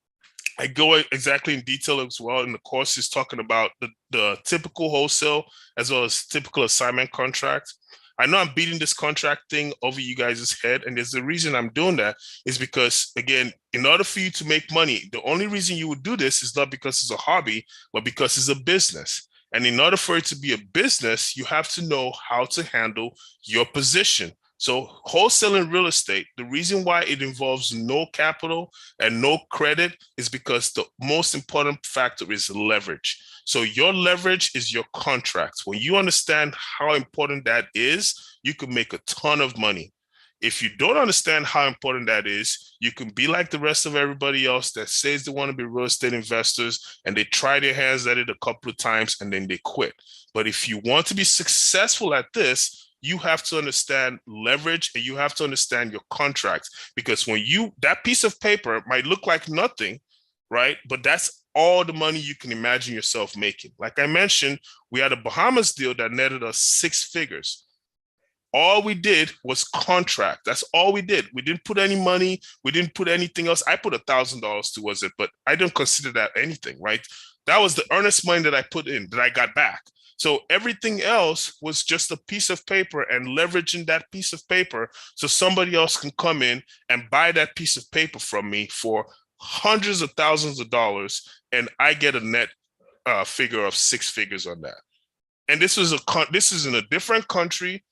I go exactly in detail as well in the course is talking about the typical wholesale as well as typical assignment contract. I know I'm beating this contract thing over you guys' head, and there's the reason I'm doing that is because, again, in order for you to make money, the only reason you would do this is not because it's a hobby, but because it's a business. And in order for it to be a business, you have to know how to handle your position. So wholesaling real estate, the reason why it involves no capital and no credit is because the most important factor is leverage. So your leverage is your contract. When you understand how important that is, you can make a ton of money. If you don't understand how important that is, you can be like the rest of everybody else that says they want to be real estate investors and they try their hands at it a couple of times and then they quit. But if you want to be successful at this, you have to understand leverage and you have to understand your contract, because when that piece of paper might look like nothing, right? But that's all the money you can imagine yourself making. Like I mentioned, we had a Bahamas deal that netted us 6 figures. All we did was contract. That's all we did. We didn't put any money. We didn't put anything else. I put $1,000 towards it, but I don't consider that anything, right? That was the earnest money that I put in that I got back. So everything else was just a piece of paper and leveraging that piece of paper so somebody else can come in and buy that piece of paper from me for hundreds of thousands of dollars, and I get a net figure of 6 figures on that. And this is in a different country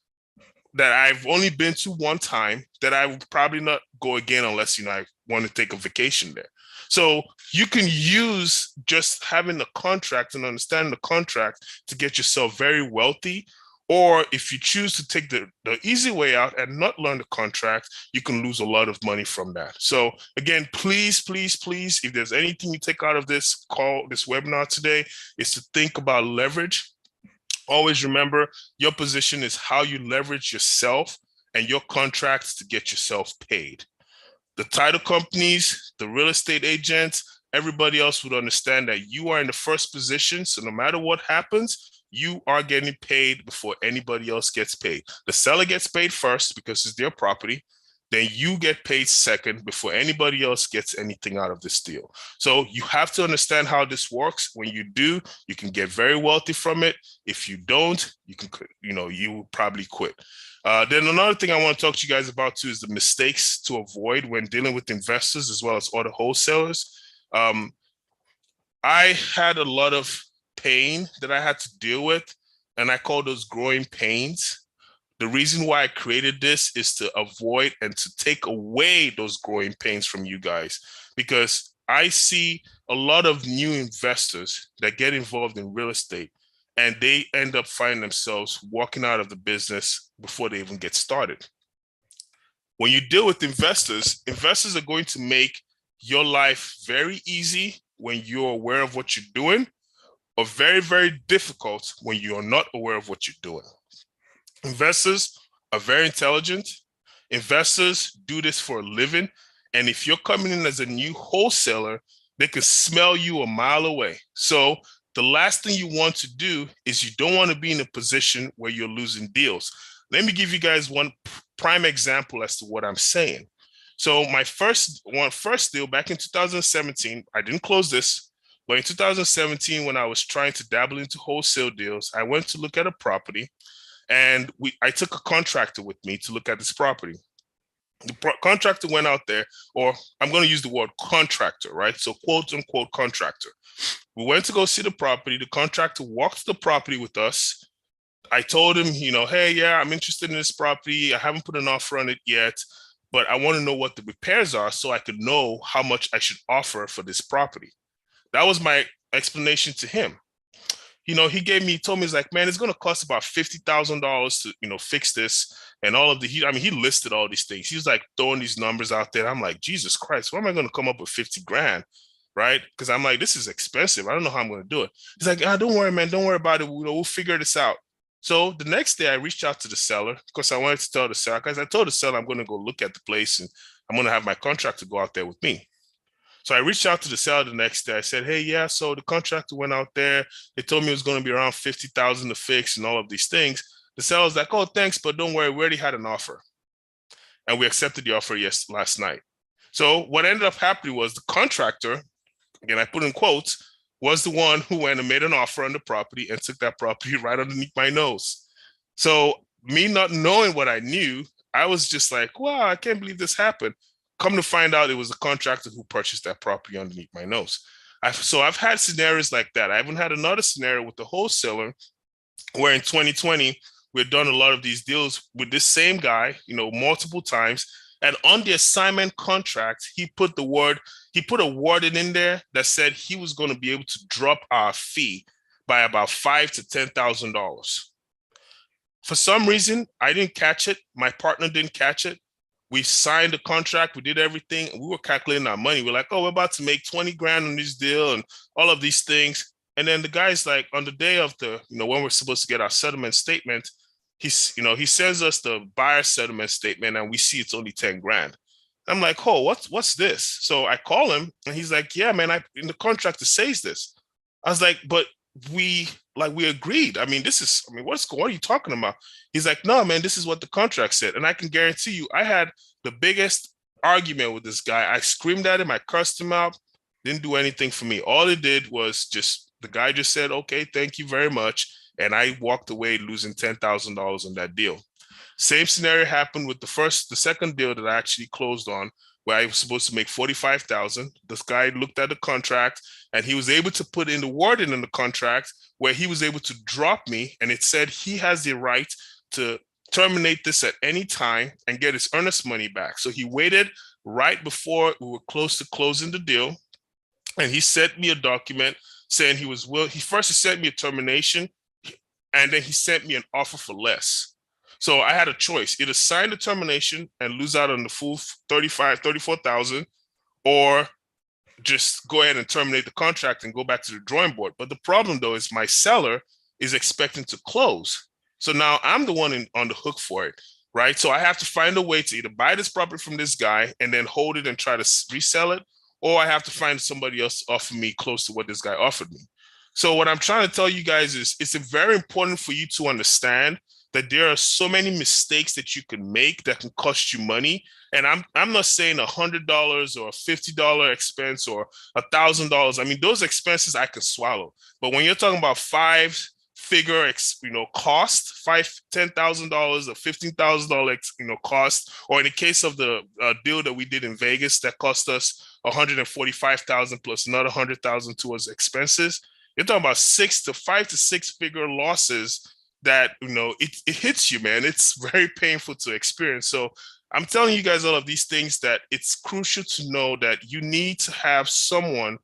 that I've only been to one time, that I would probably not go again unless I want to take a vacation there. So you can use just having the contract and understanding the contract to get yourself very wealthy, Or if you choose to take the easy way out and not learn the contract, you can lose a lot of money from that. So again, please, please, please, if there's anything you take out of this call, this webinar today, is to think about leverage. Always remember, your position is how you leverage yourself and your contracts to get yourself paid. The title companies, the real estate agents, everybody else would understand that you are in the first position. So no matter what happens, you are getting paid before anybody else gets paid. The seller gets paid first because it's their property. Then you get paid second before anybody else gets anything out of this deal. So you have to understand how this works. When you do, you can get very wealthy from it. If you don't, you will probably quit. Then another thing I want to talk to you guys about too is the mistakes to avoid when dealing with investors as well as other wholesalers. I had a lot of pain that I had to deal with, and I call those growing pains. The reason why I created this is to avoid and to take away those growing pains from you guys, because I see a lot of new investors that get involved in real estate and they end up finding themselves walking out of the business before they even get started. When you deal with investors, investors are going to make your life very easy when you're aware of what you're doing, or very, very difficult when you're not aware of what you're doing. Investors are very intelligent. Investors do this for a living. And if you're coming in as a new wholesaler, they can smell you a mile away. So the last thing you want to do is you don't want to be in a position where you're losing deals. Let me give you guys one prime example as to what I'm saying. So my first deal back in 2017, I didn't close this, but in 2017, when I was trying to dabble into wholesale deals, I went to look at a property. And I took a contractor with me to look at this property. The contractor went out there, or I'm going to use the word contractor, right? So quote unquote contractor. We went to go see the property. The contractor walked the property with us. I told him, hey, yeah, I'm interested in this property. I haven't put an offer on it yet, but I want to know what the repairs are so I could know how much I should offer for this property. That was my explanation to him. He told me, he's like, man, it's going to cost about $50,000 to, fix this and all of he listed all these things. He was like throwing these numbers out there. I'm like, Jesus Christ, where am I going to come up with 50 grand? Right. Because I'm like, this is expensive. I don't know how I'm going to do it. He's like, don't worry, man. Don't worry about it. We'll figure this out. So the next day I reached out to the seller because I wanted to tell the seller, because I told the seller I'm going to go look at the place and I'm going to have my contractor go out there with me. So I reached out to the seller the next day. I said, hey, yeah, so the contractor went out there. They told me it was going to be around $50,000 to fix and all of these things. The seller was like, oh, thanks, but don't worry, we already had an offer. And we accepted the offer last night. So what ended up happening was the contractor, again, I put in quotes, was the one who went and made an offer on the property and took that property right underneath my nose. So me not knowing what I knew, I was just like, wow, I can't believe this happened. Come to find out, it was a contractor who purchased that property underneath my nose. I've had scenarios like that. I haven't had another scenario with the wholesaler where in 2020, we've done a lot of these deals with this same guy, multiple times. And on the assignment contract, he put a wording in there that said he was going to be able to drop our fee by about $5,000 to $10,000. For some reason, I didn't catch it. My partner didn't catch it. We signed the contract. We did everything. We were calculating our money. We're like, oh, we're about to make 20 grand on this deal and all of these things. And then the guy's like, on the day of when we're supposed to get our settlement statement, he sends us the buyer settlement statement and we see it's only 10 grand. I'm like, oh, what's this? So I call him and he's like, yeah, man, in the contract it says this. I was like, but we agreed. What are you talking about? He's like, no, man, this is what the contract said. And I can guarantee you, I had the biggest argument with this guy. I screamed at him. I cursed him out. Didn't do anything for me. All it did was the guy just said, okay, thank you very much. And I walked away losing $10,000 on that deal. Same scenario happened with the second deal that I actually closed on, where I was supposed to make $45,000. This guy looked at the contract and he was able to put in the wording in the contract where he was able to drop me, and it said he has the right to terminate this at any time and get his earnest money back. So he waited right before we were close to closing the deal, and he sent me a document saying he was he sent me a termination. And then he sent me an offer for less. So I had a choice: either sign the termination and lose out on the full 34,000, or just go ahead and terminate the contract and go back to the drawing board. But the problem, though, is my seller is expecting to close. So now I'm the one on the hook for it, right? So I have to find a way to either buy this property from this guy and then hold it and try to resell it, or I have to find somebody else to offer me close to what this guy offered me. So what I'm trying to tell you guys is it's very important for you to understand that there are so many mistakes that you can make that can cost you money. And I'm not saying $100 or $50 expense or $1,000. I mean, those expenses I can swallow. But when you're talking about five-figure, cost, $10,000 or $15,000, cost, or in the case of the deal that we did in Vegas that cost us 145,000 plus another 100,000 towards expenses, you're talking about 5 to 6 figure losses that it hits you, man. It's very painful to experience. So I'm telling you guys all of these things that it's crucial to know that you need to have someone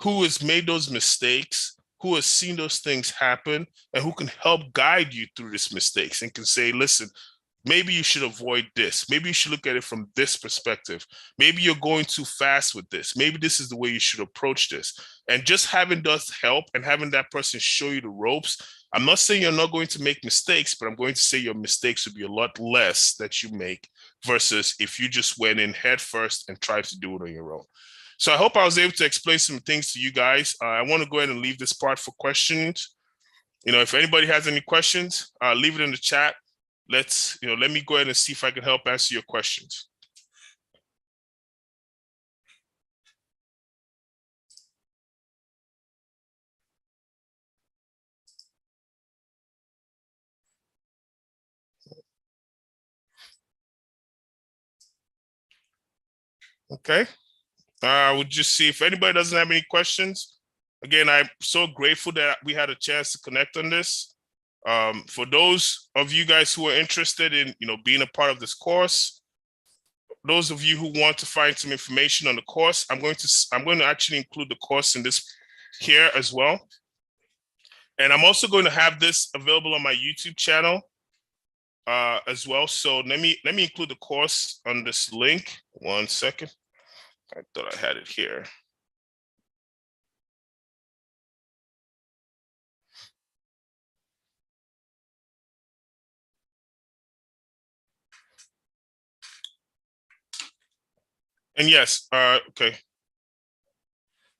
who has made those mistakes, who has seen those things happen, and who can help guide you through these mistakes and can say, listen, maybe you should avoid this. Maybe you should look at it from this perspective. Maybe you're going too fast with this. Maybe this is the way you should approach this. And just having those help and having that person show you the ropes, I'm not saying you're not going to make mistakes, but I'm going to say your mistakes would be a lot less that you make versus if you just went in head first and tried to do it on your own. So I hope I was able to explain some things to you guys. I want to go ahead and leave this part for questions. If anybody has any questions, leave it in the chat. Let me go ahead and see if I can help answer your questions. Okay. We'll just see if anybody doesn't have any questions. Again, I'm so grateful that we had a chance to connect on this. For those of you guys who are interested in, being a part of this course, those of you who want to find some information on the course, I'm going to actually include the course in this here as well. And I'm also going to have this available on my YouTube channel as well. So let me include the course on this link. 1 second. I thought I had it here. And yes, okay.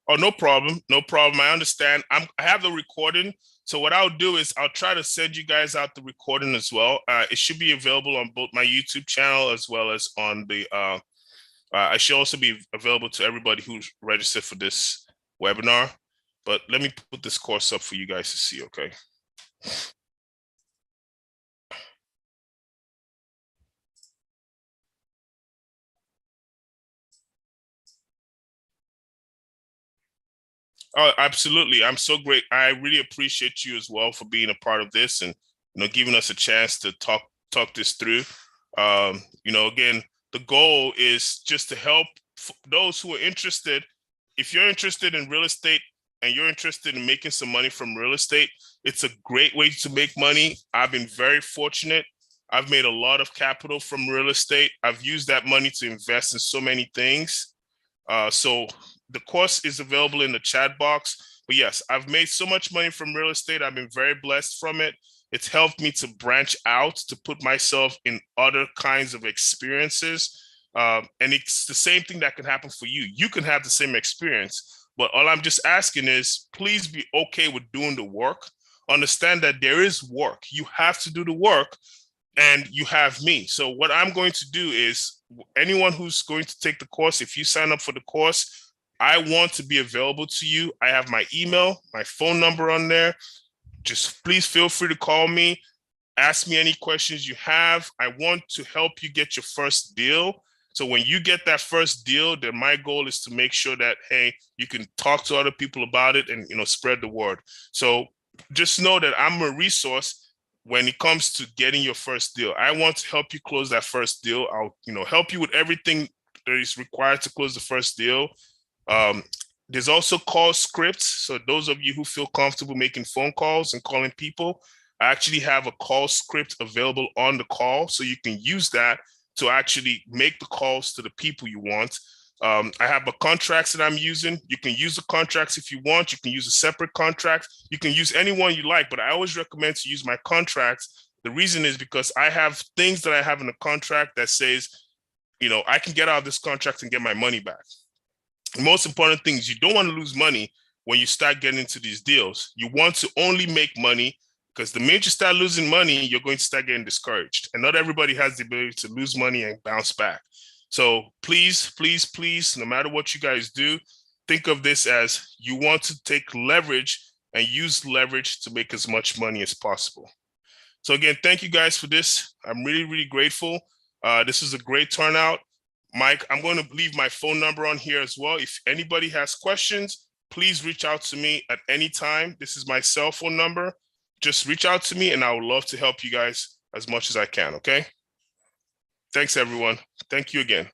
Oh, no problem. No problem. I understand. I have the recording. So what I'll do is I'll try to send you guys out the recording as well. It should be available on both my YouTube channel as well as on the, I should also be available to everybody who's registered for this webinar. But let me put this course up for you guys to see, okay? Oh, absolutely. I'm so great. I really appreciate you as well for being a part of this and giving us a chance to talk this through. Again, the goal is just to help those who are interested. If you're interested in real estate and you're interested in making some money from real estate, it's a great way to make money. I've been very fortunate. I've made a lot of capital from real estate. I've used that money to invest in so many things. So the course is available in the chat box. But yes, I've made so much money from real estate. I've been very blessed from it. It's helped me to branch out, to put myself in other kinds of experiences. And it's the same thing that can happen for you. You can have the same experience. But all I'm just asking is, please be okay with doing the work. Understand that there is work. You have to do the work, and you have me. So what I'm going to do is, anyone who's going to take the course, if you sign up for the course, I want to be available to you. I have my email, my phone number on there. Just please feel free to call me. Ask me any questions you have. I want to help you get your first deal. So when you get that first deal, then my goal is to make sure that, hey, you can talk to other people about it and, spread the word. So just know that I'm a resource when it comes to getting your first deal. I want to help you close that first deal. I'll, help you with everything that is required to close the first deal. There's also call scripts. So those of you who feel comfortable making phone calls and calling people, I actually have a call script available on the call, so you can use that to actually make the calls to the people you want. I have a contracts that I'm using. You can use the contracts if you want. You can use a separate contract. You can use any one you like, but I always recommend to use my contracts. The reason is because I have things that I have in the contract that says, I can get out of this contract and get my money back. The most important thing is you don't want to lose money when you start getting into these deals. You want to only make money, because the minute you start losing money, you're going to start getting discouraged. And not everybody has the ability to lose money and bounce back. So please, please, please, no matter what you guys do, think of this as you want to take leverage and use leverage to make as much money as possible. So again, thank you guys for this. I'm really, really grateful. This is a great turnout. Mike, I'm going to leave my phone number on here as well. If anybody has questions, please reach out to me at any time. This is my cell phone number. Just reach out to me and I would love to help you guys as much as I can, okay? Thanks, everyone. Thank you again.